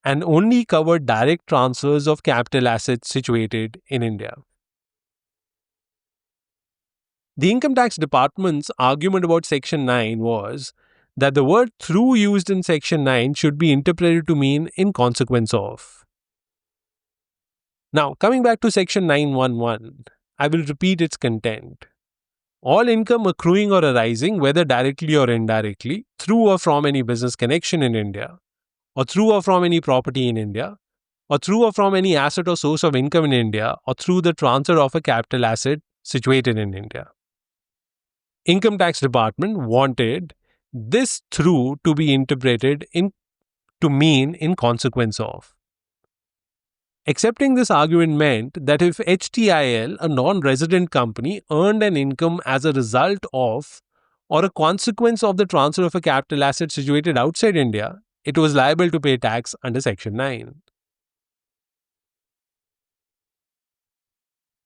and only covered direct transfers of capital assets situated in India. The Income Tax Department's argument about Section 9 was that the word through used in Section 9 should be interpreted to mean in consequence of. Now, coming back to Section 911, I will repeat its content. All income accruing or arising, whether directly or indirectly, through or from any business connection in India, or through or from any property in India, or through or from any asset or source of income in India, or through the transfer of a capital asset situated in India. Income Tax Department wanted this through to be interpreted to mean in consequence of. Accepting this argument meant that if HTIL, a non-resident company, earned an income as a result of or a consequence of the transfer of a capital asset situated outside India, it was liable to pay tax under Section 9.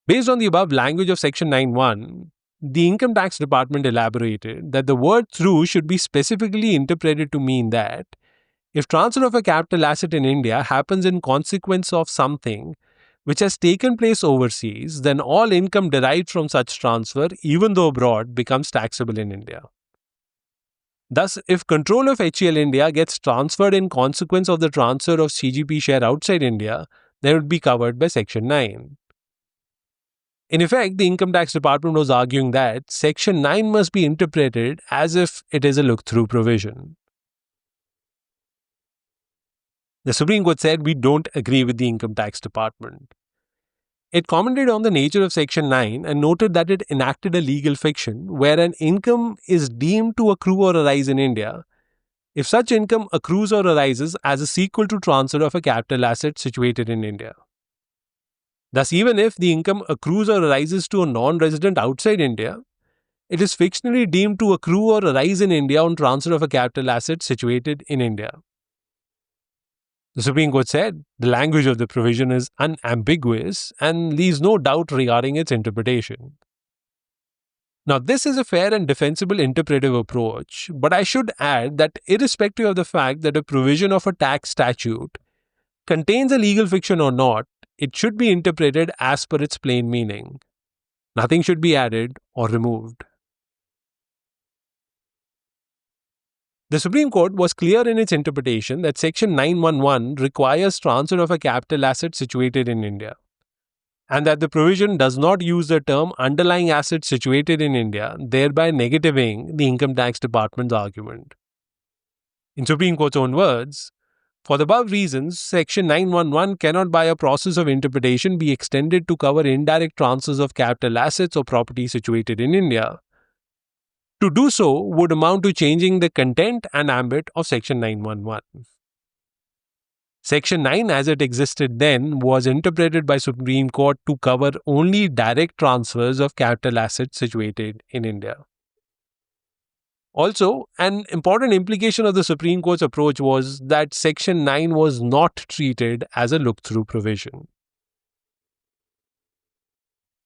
Based on the above language of Section 9(1), the Income Tax Department elaborated that the word through should be specifically interpreted to mean that if transfer of a capital asset in India happens in consequence of something which has taken place overseas, then all income derived from such transfer, even though abroad, becomes taxable in India. Thus, if control of HAL India gets transferred in consequence of the transfer of CGP share outside India, then it would be covered by Section 9. In effect, the Income Tax Department was arguing that Section 9 must be interpreted as if it is a look-through provision. The Supreme Court said we don't agree with the Income Tax Department. It commented on the nature of Section 9 and noted that it enacted a legal fiction where an income is deemed to accrue or arise in India if such income accrues or arises as a sequel to transfer of a capital asset situated in India. Thus, even if the income accrues or arises to a non-resident outside India, it is fictionally deemed to accrue or arise in India on transfer of a capital asset situated in India. The Supreme Court said the language of the provision is unambiguous and leaves no doubt regarding its interpretation. Now, this is a fair and defensible interpretive approach, but I should add that irrespective of the fact that a provision of a tax statute contains a legal fiction or not, it should be interpreted as per its plain meaning. Nothing should be added or removed. The Supreme Court was clear in its interpretation that Section 911 requires transfer of a capital asset situated in India, and that the provision does not use the term underlying asset situated in India, thereby negativing the Income Tax Department's argument. In Supreme Court's own words, for the above reasons, Section 911 cannot by a process of interpretation be extended to cover indirect transfers of capital assets or property situated in India. To do so would amount to changing the content and ambit of Section 911. Section 9 as it existed then was interpreted by Supreme Court to cover only direct transfers of capital assets situated in India. Also, an important implication of the Supreme Court's approach was that Section 9 was not treated as a look-through provision.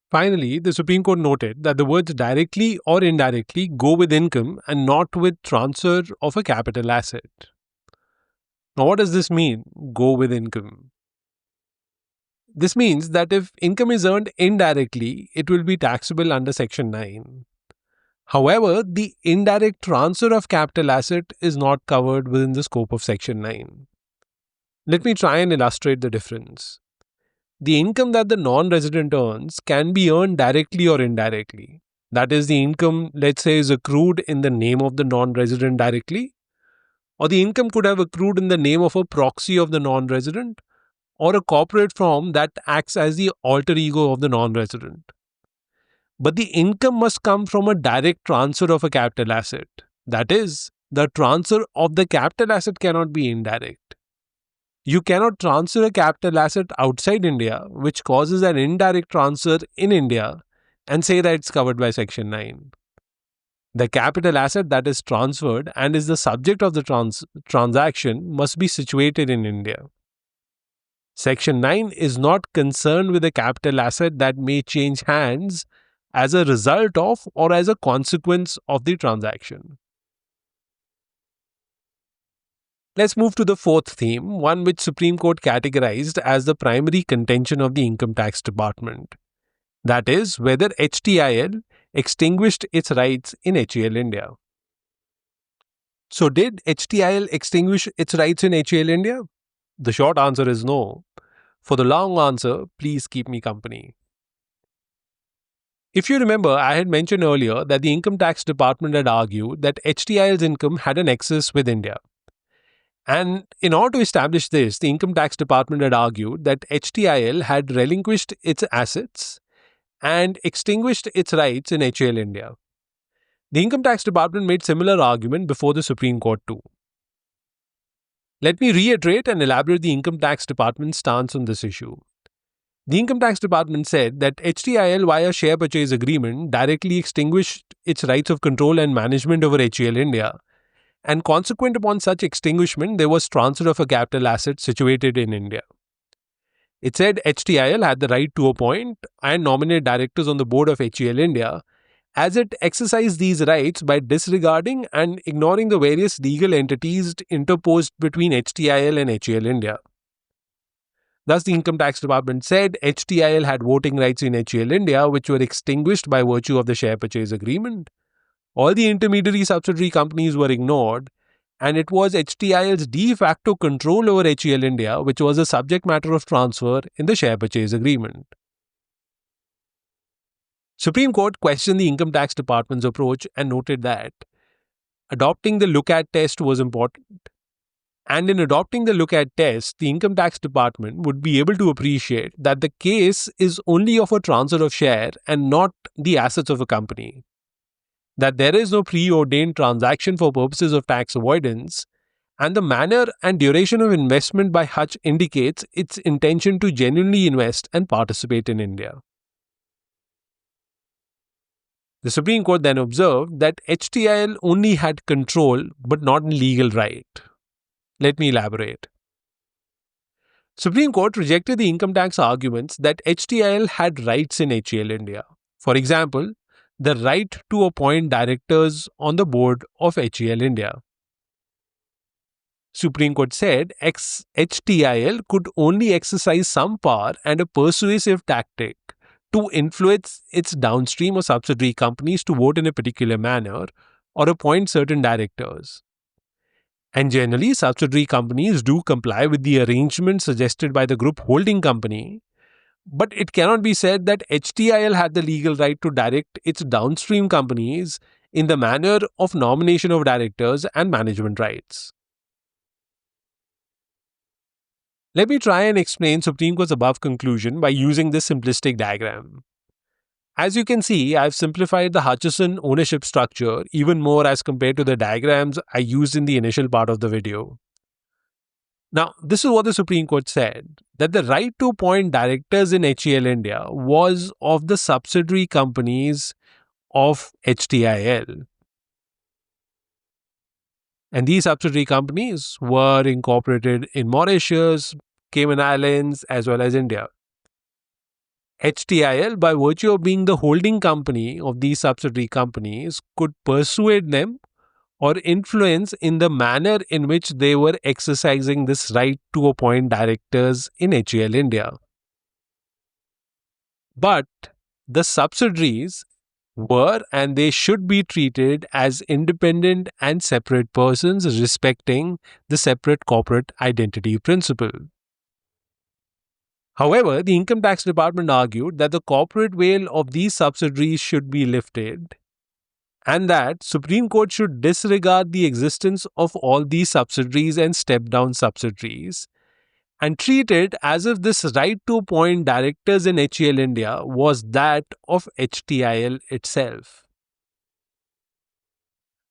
Finally, the Supreme Court noted that the words directly or indirectly go with income and not with transfer of a capital asset. Now, what does this mean, go with income? This means that if income is earned indirectly, it will be taxable under Section 9. However, the indirect transfer of capital asset is not covered within the scope of Section 9. Let me try and illustrate the difference. The income that the non-resident earns can be earned directly or indirectly. That is, the income, let's say, is accrued in the name of the non-resident directly, or the income could have accrued in the name of a proxy of the non-resident, or a corporate firm that acts as the alter ego of the non-resident. But the income must come from a direct transfer of a capital asset. That is, the transfer of the capital asset cannot be indirect. You cannot transfer a capital asset outside India, which causes an indirect transfer in India, and say that it's covered by Section 9. The capital asset that is transferred and is the subject of the transaction must be situated in India. Section 9 is not concerned with a capital asset that may change hands as a result of or as a consequence of the transaction. Let's move to the fourth theme, one which Supreme Court categorized as the primary contention of the Income Tax Department. That is, whether HTIL extinguished its rights in HAL India. So, did HTIL extinguish its rights in HAL India? The short answer is no. For the long answer, please keep me company. If you remember, I had mentioned earlier that the Income Tax Department had argued that HTIL's income had an excess with India. And in order to establish this, the Income Tax Department had argued that HTIL had relinquished its assets and extinguished its rights in HAL India. The Income Tax Department made similar argument before the Supreme Court too. Let me reiterate and elaborate the Income Tax Department's stance on this issue. The Income Tax Department said that HTIL via share purchase agreement directly extinguished its rights of control and management over HAL India, and consequent upon such extinguishment, there was transfer of a capital asset situated in India. It said HTIL had the right to appoint and nominate directors on the board of HAL India, as it exercised these rights by disregarding and ignoring the various legal entities interposed between HTIL and HAL India. Thus, the Income Tax Department said HTIL had voting rights in HAL India, which were extinguished by virtue of the share purchase agreement. All the intermediary subsidiary companies were ignored, and it was HTIL's de facto control over HAL India which was the subject matter of transfer in the share purchase agreement. Supreme Court questioned the Income Tax Department's approach and noted that adopting the look-at test was important. And in adopting the look-at test, the Income Tax Department would be able to appreciate that the case is only of a transfer of share and not the assets of a company. That there is no preordained transaction for purposes of tax avoidance, and the manner and duration of investment by Hutch indicates its intention to genuinely invest and participate in India. The Supreme Court then observed that HTIL only had control but not legal right. Let me elaborate. Supreme Court rejected the income tax arguments that HTIL had rights in HAL India. For example, the right to appoint directors on the board of HAL India. Supreme Court said HTIL could only exercise some power and a persuasive tactic to influence its downstream or subsidiary companies to vote in a particular manner or appoint certain directors. And generally, subsidiary companies do comply with the arrangement suggested by the group holding company, but it cannot be said that HTIL had the legal right to direct its downstream companies in the manner of nomination of directors and management rights. Let me try and explain Supreme Court's above conclusion by using this simplistic diagram. As you can see, I've simplified the Hutchison ownership structure even more as compared to the diagrams I used in the initial part of the video. Now, this is what the Supreme Court said, that the right to appoint directors in HEL India was of the subsidiary companies of HTIL. And these subsidiary companies were incorporated in Mauritius, Cayman Islands, as well as India. HTIL, by virtue of being the holding company of these subsidiary companies, could persuade them or influence in the manner in which they were exercising this right to appoint directors in HEL India. But the subsidiaries were and they should be treated as independent and separate persons respecting the separate corporate identity principle. However, the Income Tax Department argued that the corporate veil of these subsidiaries should be lifted and that Supreme Court should disregard the existence of all these subsidiaries and step-down subsidiaries and treat it as if this right to appoint directors in HEL India was that of HTIL itself.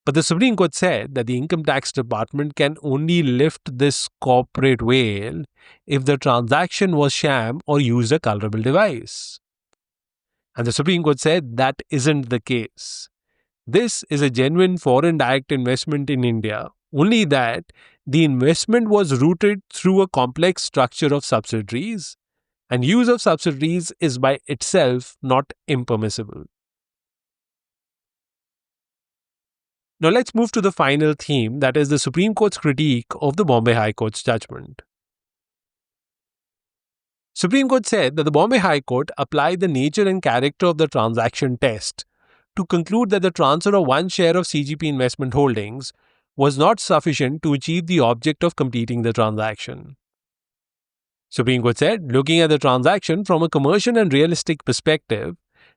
But the Supreme Court said that the Income Tax Department can only lift this corporate veil if the transaction was sham or used a colorable device. And the Supreme Court said that isn't the case. This is a genuine foreign direct investment in India, only that the investment was rooted through a complex structure of subsidiaries, and use of subsidiaries is by itself not impermissible. Now let's move to the final theme, that is the Supreme Court's critique of the Bombay High Court's judgment. Supreme Court said that the Bombay High Court applied the nature and character of the transaction test to conclude that the transfer of one share of CGP Investment Holdings was not sufficient to achieve the object of completing the transaction. Supreme Court said, looking at the transaction from a commercial and realistic perspective,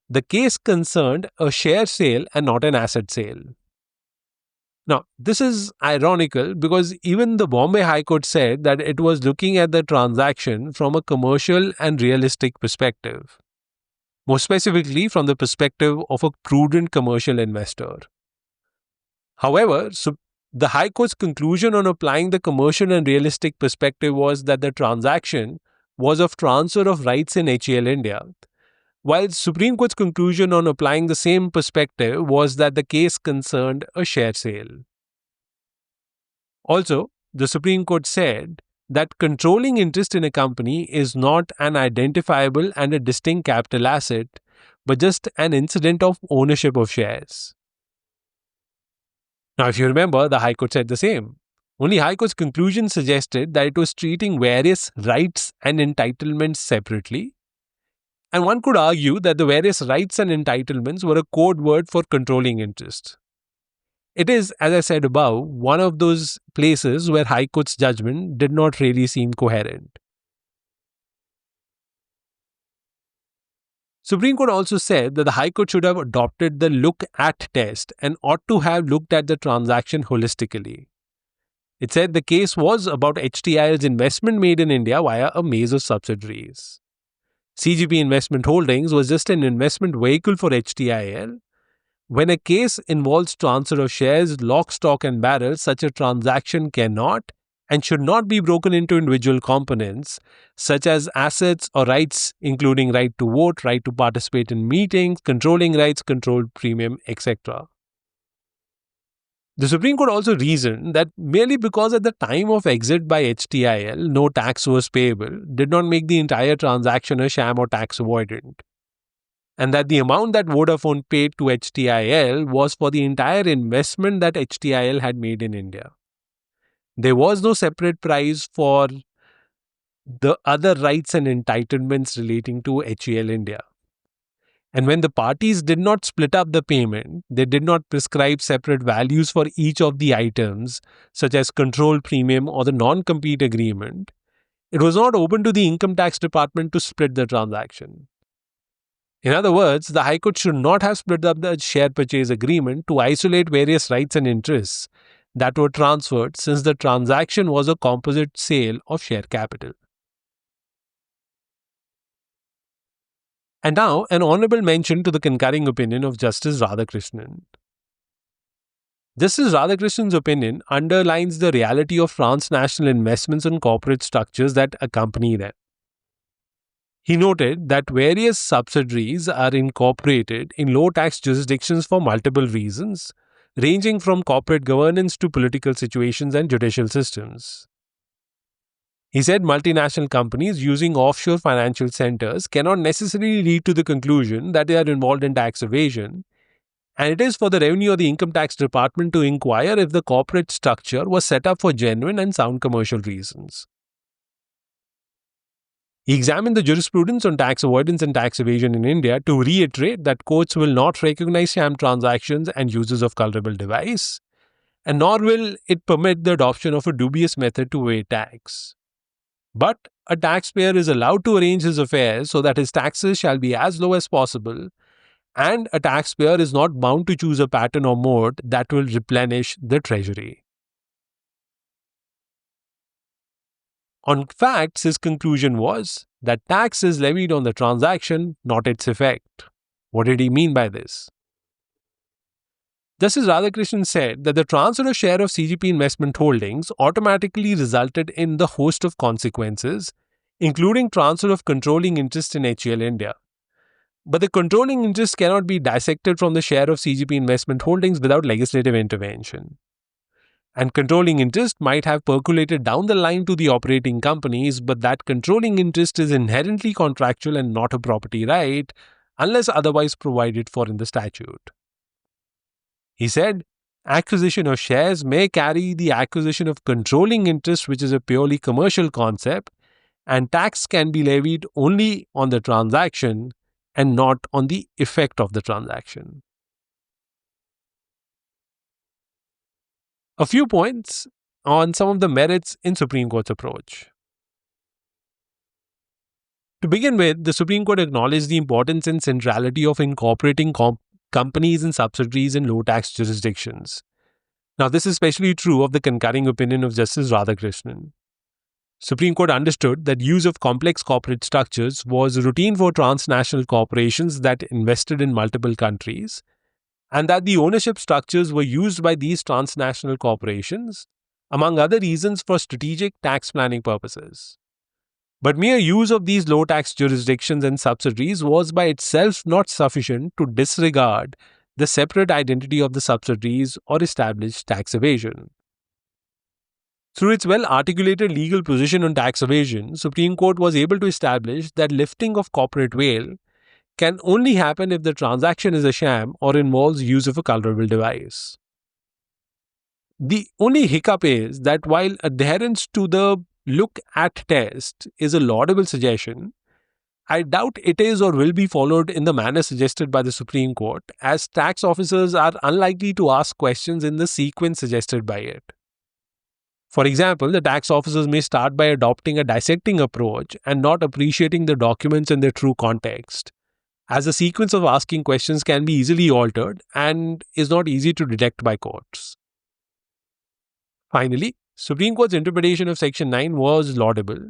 the case concerned a share sale and not an asset sale. Now, this is ironical because even the Bombay High Court said that it was looking at the transaction from a commercial and realistic perspective, more specifically from the perspective of a prudent commercial investor. However, the High Court's conclusion on applying the commercial and realistic perspective was that the transaction was of transfer of rights in HEL India, while the Supreme Court's conclusion on applying the same perspective was that the case concerned a share sale. Also, the Supreme Court said that controlling interest in a company is not an identifiable and a distinct capital asset, but just an incident of ownership of shares. Now, if you remember, the High Court said the same. Only High Court's conclusion suggested that it was treating various rights and entitlements separately. And one could argue that the various rights and entitlements were a code word for controlling interest. It is, as I said above, one of those places where High Court's judgment did not really seem coherent. Supreme Court also said that the High Court should have adopted the look at test and ought to have looked at the transaction holistically. It said the case was about HTIL's investment made in India via a maze of subsidiaries. CGP Investment Holdings was just an investment vehicle for HTIL. When a case involves transfer of shares, lock, stock and barrel, such a transaction cannot and should not be broken into individual components, such as assets or rights, including right to vote, right to participate in meetings, controlling rights, controlled premium, etc. The Supreme Court also reasoned that merely because at the time of exit by HTIL no tax was payable did not make the entire transaction a sham or tax avoidant, and that the amount that Vodafone paid to HTIL was for the entire investment that HTIL had made in India. There was no separate price for the other rights and entitlements relating to HEL India. And when the parties did not split up the payment, they did not prescribe separate values for each of the items, such as control premium or the non-compete agreement, it was not open to the Income Tax Department to split the transaction. In other words, the High Court should not have split up the share purchase agreement to isolate various rights and interests that were transferred, since the transaction was a composite sale of share capital. And now, an honorable mention to the concurring opinion of Justice Radhakrishnan. Justice Radhakrishnan's opinion underlines the reality of transnational investments and corporate structures that accompany them. He noted that various subsidiaries are incorporated in low tax jurisdictions for multiple reasons, ranging from corporate governance to political situations and judicial systems. He said multinational companies using offshore financial centers cannot necessarily lead to the conclusion that they are involved in tax evasion, and it is for the Revenue or the Income Tax Department to inquire if the corporate structure was set up for genuine and sound commercial reasons. He examined the jurisprudence on tax avoidance and tax evasion in India to reiterate that courts will not recognize sham transactions and uses of culpable device, and nor will it permit the adoption of a dubious method to evade tax. But a taxpayer is allowed to arrange his affairs so that his taxes shall be as low as possible, and a taxpayer is not bound to choose a pattern or mode that will replenish the treasury. On facts, his conclusion was that tax is levied on the transaction, not its effect. What did he mean by this? Justice Radhakrishnan said that the transfer of share of CGP investment holdings automatically resulted in the host of consequences, including transfer of controlling interest in HCL India. But the controlling interest cannot be dissected from the share of CGP investment holdings without legislative intervention. And controlling interest might have percolated down the line to the operating companies, but that controlling interest is inherently contractual and not a property right, unless otherwise provided for in the statute. He said, acquisition of shares may carry the acquisition of controlling interest, which is a purely commercial concept, and tax can be levied only on the transaction and not on the effect of the transaction. A few points on some of the merits in Supreme Court's approach. To begin with, the Supreme Court acknowledged the importance and centrality of incorporating companies and subsidiaries in low tax jurisdictions. Now, this is especially true of the concurring opinion of Justice Radhakrishnan. Supreme Court understood that use of complex corporate structures was routine for transnational corporations that invested in multiple countries, and that the ownership structures were used by these transnational corporations, among other reasons, for strategic tax planning purposes. But mere use of these low tax jurisdictions and subsidiaries was by itself not sufficient to disregard the separate identity of the subsidiaries or establish tax evasion. Through its well-articulated legal position on tax evasion, Supreme Court was able to establish that lifting of corporate veil can only happen if the transaction is a sham or involves use of a culpable device. The only hiccup is that while adherence to the look at test is a laudable suggestion, I doubt it is or will be followed in the manner suggested by the Supreme Court, as tax officers are unlikely to ask questions in the sequence suggested by it. For example, the tax officers may start by adopting a dissecting approach and not appreciating the documents in their true context, as the sequence of asking questions can be easily altered and is not easy to detect by courts. Finally, Supreme Court's interpretation of Section 9 was laudable,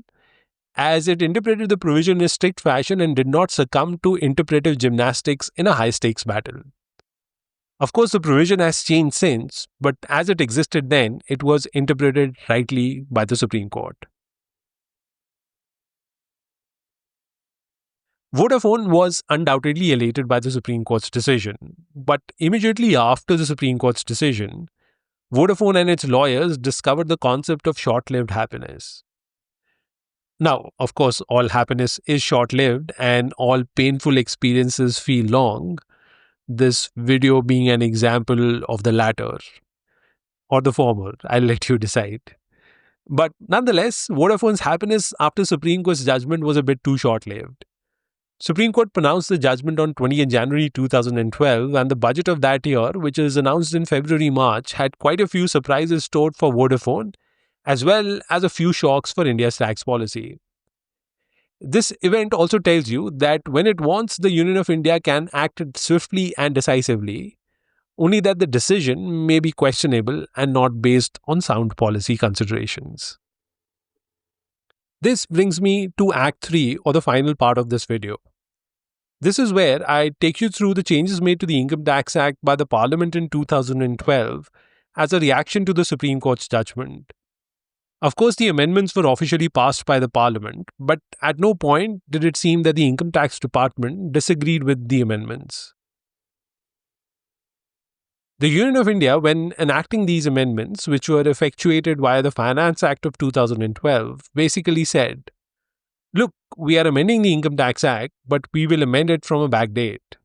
as it interpreted the provision in a strict fashion and did not succumb to interpretive gymnastics in a high-stakes battle. Of course, the provision has changed since, but as it existed then, it was interpreted rightly by the Supreme Court. Vodafone was undoubtedly elated by the Supreme Court's decision, but immediately after the Supreme Court's decision, Vodafone and its lawyers discovered the concept of short-lived happiness. Now, of course, all happiness is short-lived and all painful experiences feel long, this video being an example of the latter or the former. I'll let you decide. But nonetheless, Vodafone's happiness after Supreme Court's judgment was a bit too short-lived. Supreme Court pronounced the judgment on 20th January 2012, and the budget of that year, which is announced in February-March, had quite a few surprises stored for Vodafone, as well as a few shocks for India's tax policy. This event also tells you that when it wants, the Union of India can act swiftly and decisively, only that the decision may be questionable and not based on sound policy considerations. This brings me to Act 3, or the final part of this video. This is where I take you through the changes made to the Income Tax Act by the Parliament in 2012 as a reaction to the Supreme Court's judgment. Of course, the amendments were officially passed by the Parliament, but at no point did it seem that the Income Tax Department disagreed with the amendments. The Union of India, when enacting these amendments, which were effectuated via the Finance Act of 2012, basically said, look, we are amending the Income Tax Act, but we will amend it from a back date.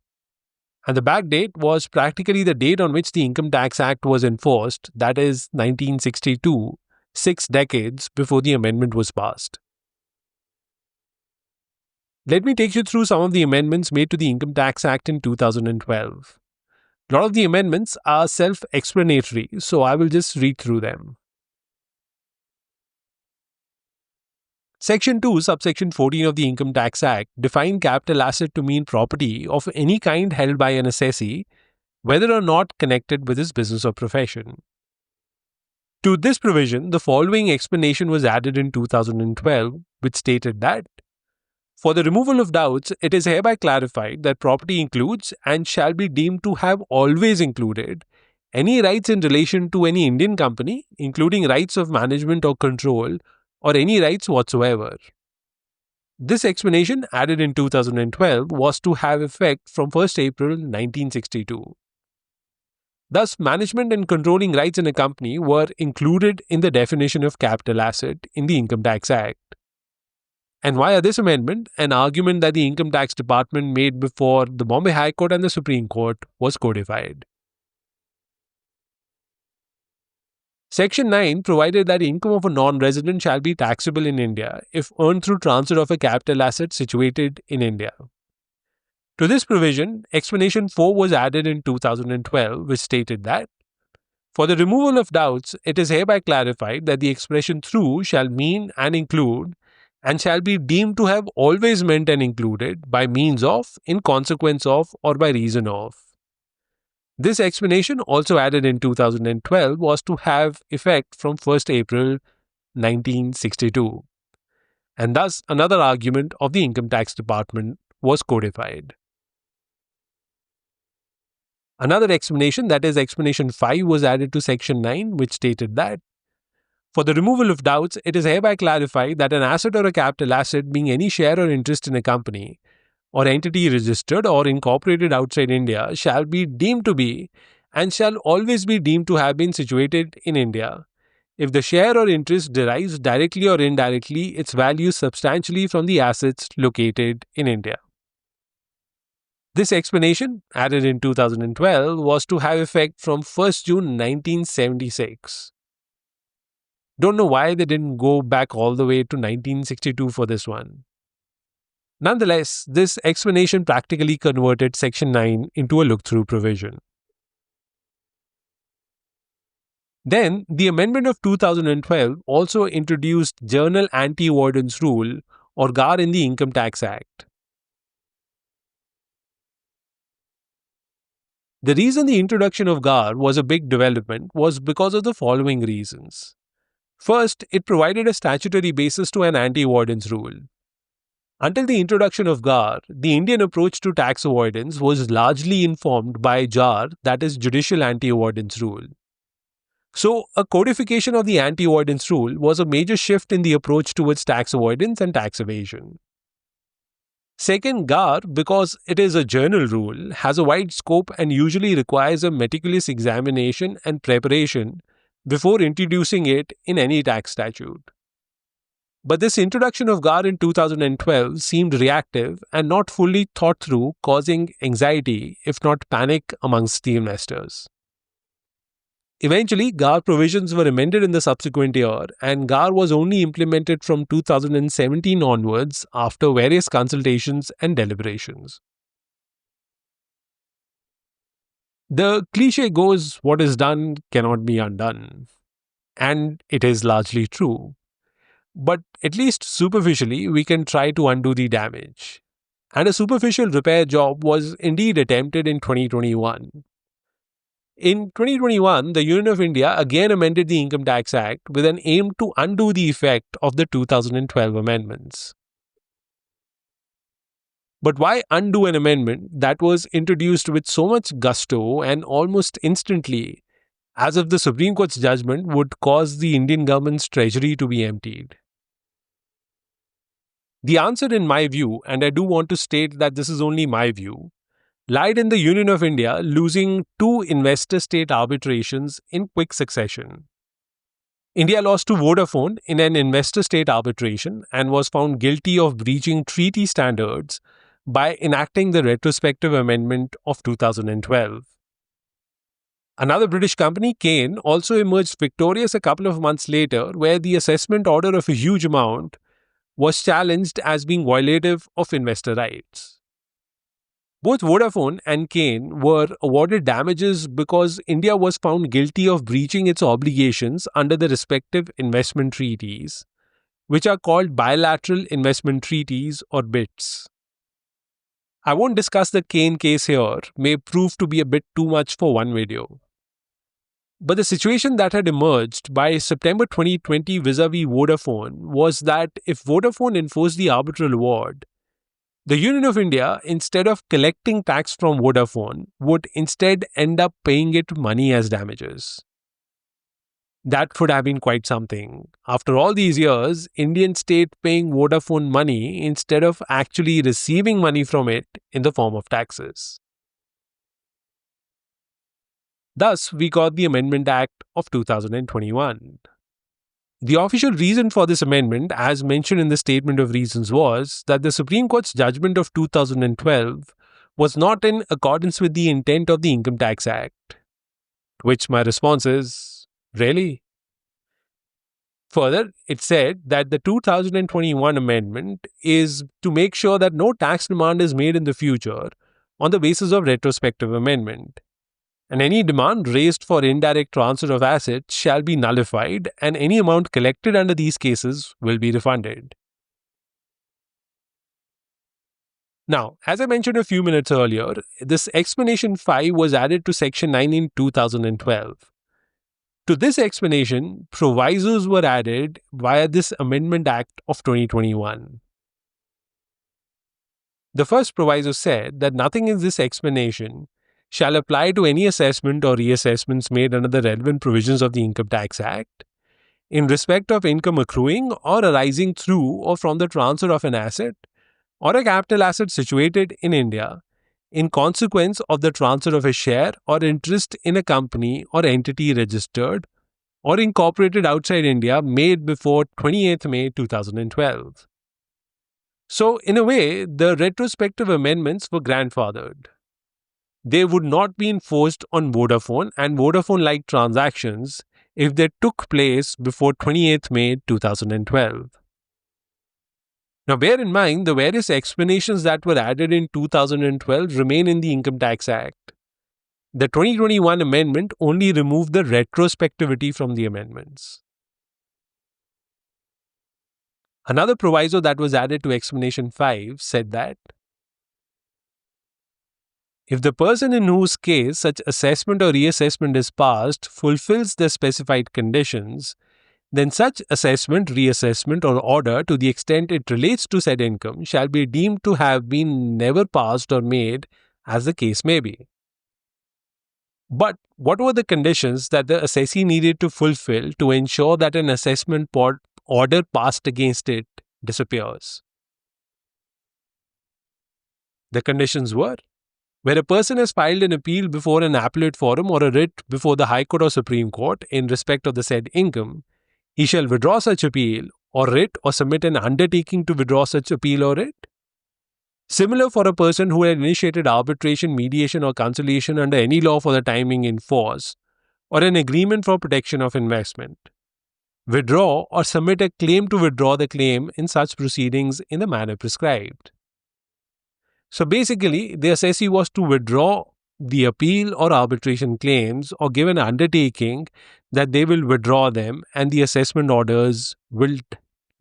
And the back date was practically the date on which the Income Tax Act was enforced, that is 1962, 6 decades before the amendment was passed. Let me take you through some of the amendments made to the Income Tax Act in 2012. A lot of the amendments are self-explanatory, so I will just read through them. Section 2, subsection 14 of the Income Tax Act defined capital asset to mean property of any kind held by an assessee, whether or not connected with his business or profession. To this provision, the following explanation was added in 2012, which stated that, for the removal of doubts, it is hereby clarified that property includes and shall be deemed to have always included any rights in relation to any Indian company, including rights of management or control, or any rights whatsoever. This explanation, added in 2012, was to have effect from 1st April 1962. Thus, management and controlling rights in a company were included in the definition of capital asset in the Income Tax Act. And via this amendment, an argument that the Income Tax Department made before the Bombay High Court and the Supreme Court was codified. Section 9 provided that income of a non-resident shall be taxable in India if earned through transfer of a capital asset situated in India. To this provision, explanation 4 was added in 2012, which stated that, for the removal of doubts, it is hereby clarified that the expression through shall mean and include and shall be deemed to have always meant and included by means of, in consequence of, or by reason of. This explanation, also added in 2012, was to have effect from 1st April 1962. And thus, another argument of the Income Tax Department was codified. Another explanation, that is explanation 5, was added to section 9, which stated that, for the removal of doubts, it is hereby clarified that an asset or a capital asset being any share or interest in a company or entity registered or incorporated outside India shall be deemed to be and shall always be deemed to have been situated in India, if the share or interest derives directly or indirectly its value substantially from the assets located in India. This explanation, added in 2012, was to have effect from 1st June 1976. Don't know why they didn't go back all the way to 1962 for this one. Nonetheless, this explanation practically converted Section 9 into a look-through provision. Then, the amendment of 2012 also introduced Journal Anti-Avoidance Rule, or GAR, in the Income Tax Act. The reason the introduction of GAR was a big development was because of the following reasons. First, it provided a statutory basis to an anti-avoidance rule. Until the introduction of GAR, the Indian approach to tax avoidance was largely informed by JAR, that is Judicial Anti-Avoidance Rule. So, a codification of the anti-avoidance rule was a major shift in the approach towards tax avoidance and tax evasion. Second, GAR, because it is a journal rule, has a wide scope and usually requires a meticulous examination and preparation before introducing it in any tax statute. But this introduction of GAR in 2012 seemed reactive and not fully thought through, causing anxiety, if not panic, amongst the investors. Eventually, GAR provisions were amended in the subsequent year, and GAR was only implemented from 2017 onwards after various consultations and deliberations. The cliche goes, what is done cannot be undone. And it is largely true. But at least superficially, we can try to undo the damage. And a superficial repair job was indeed attempted in 2021. In 2021, the Union of India again amended the Income Tax Act with an aim to undo the effect of the 2012 amendments. But why undo an amendment that was introduced with so much gusto and almost instantly, as if the Supreme Court's judgment would cause the Indian government's treasury to be emptied? The answer, in my view, and I do want to state that this is only my view, lied in the Union of India losing two investor state arbitrations in quick succession. India lost to Vodafone in an investor state arbitration and was found guilty of breaching treaty standards by enacting the Retrospective Amendment of 2012. Another British company, Kane, also emerged victorious a couple of months later, where the assessment order of a huge amount was challenged as being violative of investor rights. Both Vodafone and Kane were awarded damages because India was found guilty of breaching its obligations under the respective investment treaties, which are called bilateral investment treaties or BITs. I won't discuss the Kane case here, may prove to be a bit too much for one video. But the situation that had emerged by September 2020 vis-a-vis Vodafone was that if Vodafone enforced the arbitral award, the Union of India, instead of collecting tax from Vodafone, would instead end up paying it money as damages. That would have been quite something. After all these years, Indian state paying Vodafone money instead of actually receiving money from it in the form of taxes. Thus, we got the Amendment Act of 2021. The official reason for this amendment, as mentioned in the Statement of Reasons, was that the Supreme Court's judgment of 2012 was not in accordance with the intent of the Income Tax Act. To which my response is, really? Further, it said that the 2021 amendment is to make sure that no tax demand is made in the future on the basis of retrospective amendment, and any demand raised for indirect transfer of assets shall be nullified and any amount collected under these cases will be refunded. Now, as I mentioned a few minutes earlier, this explanation 5 was added to section 9 in 2012. To this explanation, provisos were added via this Amendment Act of 2021. The first proviso said that nothing in this explanation shall apply to any assessment or reassessments made under the relevant provisions of the Income Tax Act in respect of income accruing or arising through or from the transfer of an asset or a capital asset situated in India in consequence of the transfer of a share or interest in a company or entity registered or incorporated outside India made before 28th May 2012. So, in a way, the retrospective amendments were grandfathered. They would not be enforced on Vodafone and Vodafone-like transactions if they took place before 28th May 2012. Now, bear in mind, the various explanations that were added in 2012 remain in the Income Tax Act. The 2021 amendment only removed the retrospectivity from the amendments. Another proviso that was added to Explanation 5 said that if the person in whose case such assessment or reassessment is passed fulfills the specified conditions, then such assessment, reassessment or order to the extent it relates to said income shall be deemed to have been never passed or made as the case may be. But what were the conditions that the assessee needed to fulfill to ensure that an assessment order passed against it disappears? The conditions were: where a person has filed an appeal before an appellate forum or a writ before the High Court or Supreme Court in respect of the said income, he shall withdraw such appeal or writ or submit an undertaking to withdraw such appeal or writ. Similar for a person who had initiated arbitration, mediation or conciliation under any law for the time being in force or an agreement for protection of investment. Withdraw or submit a claim to withdraw the claim in such proceedings in the manner prescribed. So basically, the assessee was to withdraw the appeal or arbitration claims or give an undertaking that they will withdraw them and the assessment orders will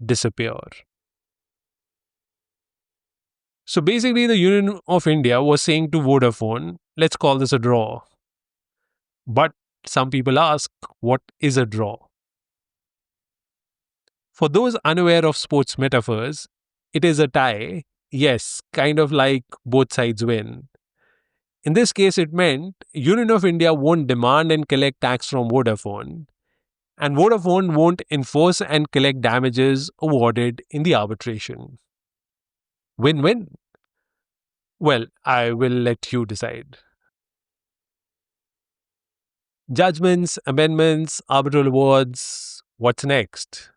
disappear. So basically, the Union of India was saying to Vodafone, let's call this a draw. But some people ask, what is a draw? For those unaware of sports metaphors, it is a tie Yes, kind of like both sides win. In this case, it meant Union of India won't demand and collect tax from Vodafone, and Vodafone won't enforce and collect damages awarded in the arbitration. Win-win? Well, I will let you decide. Judgments, amendments, arbitral awards. What's next?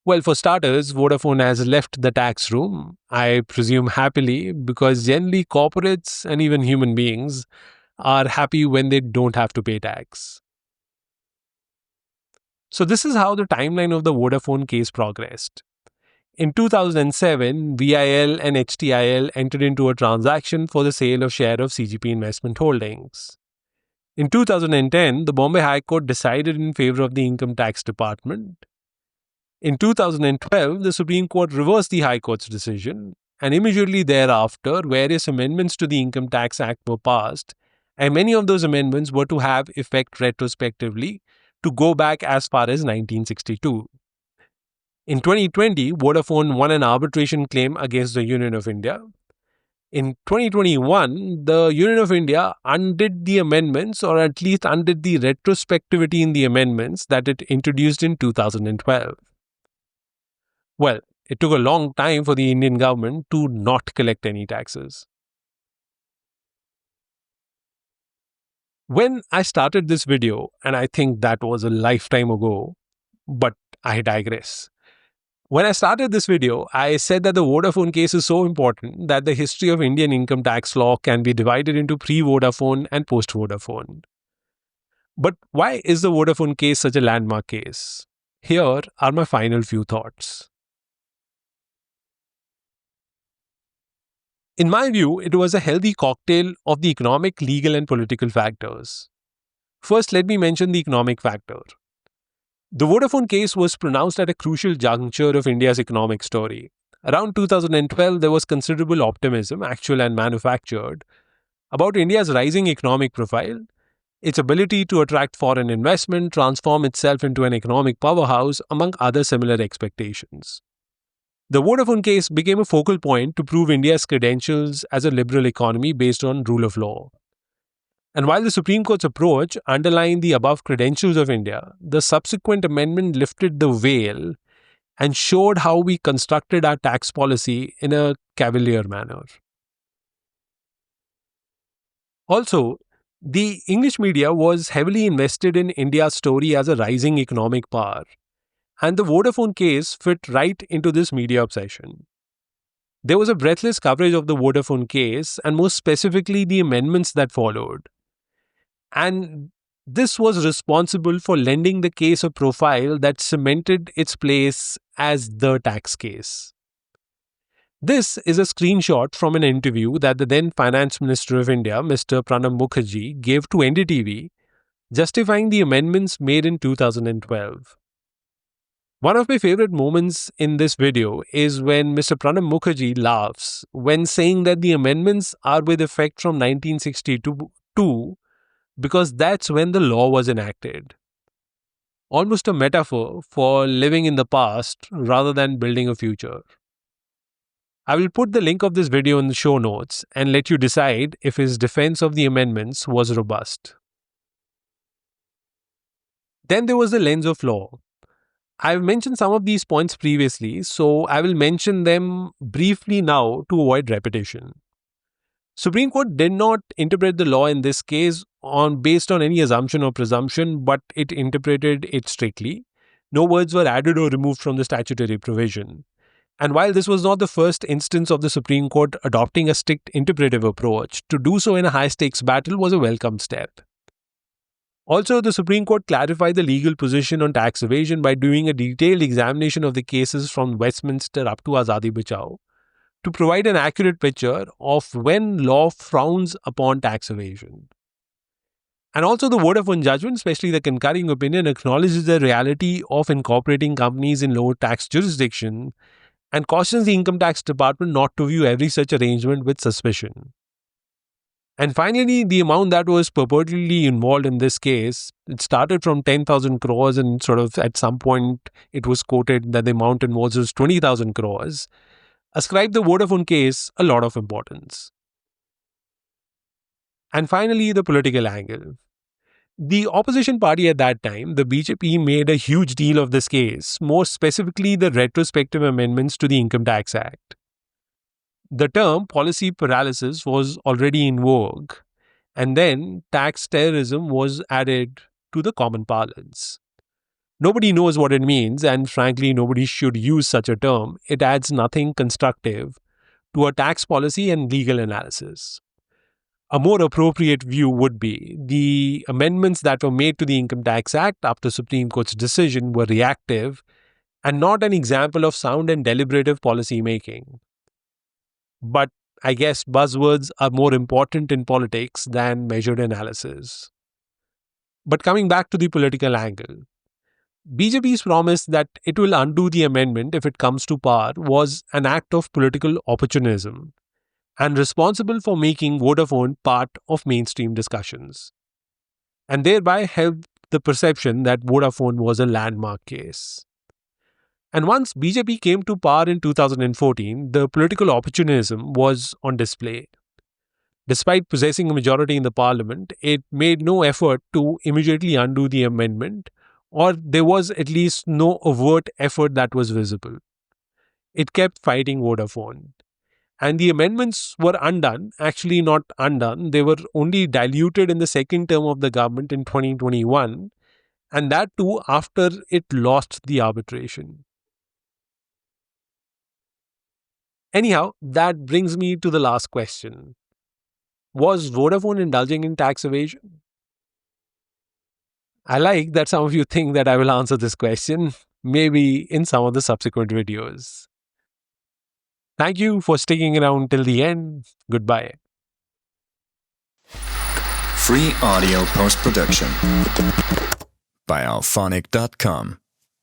Well, for starters, Vodafone has left the tax room, I presume happily, because generally corporates and even human beings are happy when they don't have to pay tax. So, this is how the timeline of the Vodafone case progressed. In 2007, VIL and HTIL entered into a transaction for the sale of share of CGP Investment Holdings. In 2010, the Bombay High Court decided in favor of the Income Tax Department. In 2012, the Supreme Court reversed the High Court's decision, and immediately thereafter, various amendments to the Income Tax Act were passed, and many of those amendments were to have effect retrospectively to go back as far as 1962. In 2020, Vodafone won an arbitration claim against the Union of India. In 2021, the Union of India undid the amendments, or at least undid the retrospectivity in the amendments that it introduced in 2012. Well, it took a long time for the Indian government to not collect any taxes. When I started this video, and I think that was a lifetime ago, but I digress. When I started this video, I said that the Vodafone case is so important that the history of Indian income tax law can be divided into pre-Vodafone and post-Vodafone. But why is the Vodafone case such a landmark case? Here are my final few thoughts. In my view, it was a healthy cocktail of the economic, legal, and political factors. First, let me mention the economic factor. The Vodafone case was pronounced at a crucial juncture of India's economic story. Around 2012, there was considerable optimism, actual and manufactured, about India's rising economic profile, its ability to attract foreign investment, transform itself into an economic powerhouse, among other similar expectations. The Vodafone case became a focal point to prove India's credentials as a liberal economy based on rule of law. And while the Supreme Court's approach underlined the above credentials of India, the subsequent amendment lifted the veil and showed how we constructed our tax policy in a cavalier manner. Also, the English media was heavily invested in India's story as a rising economic power, and the Vodafone case fit right into this media obsession. There was a breathless coverage of the Vodafone case, and more specifically, the amendments that followed. And this was responsible for lending the case a profile that cemented its place as the tax case. This is a screenshot from an interview that the then Finance Minister of India, Mr. Pranab Mukherjee, gave to NDTV, justifying the amendments made in 2012. One of my favorite moments in this video is when Mr. Pranab Mukherjee laughs when saying that the amendments are with effect from 1962 because that's when the law was enacted. Almost a metaphor for living in the past rather than building a future. I will put the link of this video in the show notes and let you decide if his defense of the amendments was robust. Then there was the lens of law. I've mentioned some of these points previously, so I will mention them briefly now to avoid repetition. Supreme Court did not interpret the law in this case based on any assumption or presumption, but it interpreted it strictly. No words were added or removed from the statutory provision. And while this was not the first instance of the Supreme Court adopting a strict interpretive approach, to do so in a high-stakes battle was a welcome step. Also, the Supreme Court clarified the legal position on tax evasion by doing a detailed examination of the cases from Westminster up to Azadi Bachao to provide an accurate picture of when law frowns upon tax evasion. And also the Vodafone judgment, especially the concurring opinion, acknowledges the reality of incorporating companies in lower tax jurisdiction and cautions the Income Tax Department not to view every such arrangement with suspicion. And finally, the amount that was purportedly involved in this case, it started from 10,000 crores and sort of at some point it was quoted that the amount involved was 20,000 crores. ascribed the Vodafone case a lot of importance. And finally, the political angle. The opposition party at that time, the BJP, made a huge deal of this case, more specifically the retrospective amendments to the Income Tax Act. The term policy paralysis was already in vogue, and then tax terrorism was added to the common parlance. Nobody knows what it means, and frankly, nobody should use such a term. It adds nothing constructive to a tax policy and legal analysis. A more appropriate view would be the amendments that were made to the Income Tax Act after Supreme Court's decision were reactive and not an example of sound and deliberative policy making. But I guess buzzwords are more important in politics than measured analysis. But coming back to the political angle, BJP's promise that it will undo the amendment if it comes to power was an act of political opportunism and responsible for making Vodafone part of mainstream discussions, and thereby helped the perception that Vodafone was a landmark case. And once BJP came to power in 2014, the political opportunism was on display. Despite possessing a majority in the parliament, it made no effort to immediately undo the amendment, or there was at least no overt effort that was visible. It kept fighting Vodafone. And the amendments were undone, actually not undone. They were only diluted in the second term of the government in 2021, and that too after it lost the arbitration. Anyhow, that brings me to the last question. Was Vodafone indulging in tax evasion? I like that some of you think that I will answer this question, maybe in some of the subsequent videos. Thank you for sticking around till the end. Goodbye. Free audio post-production by alphonic.com.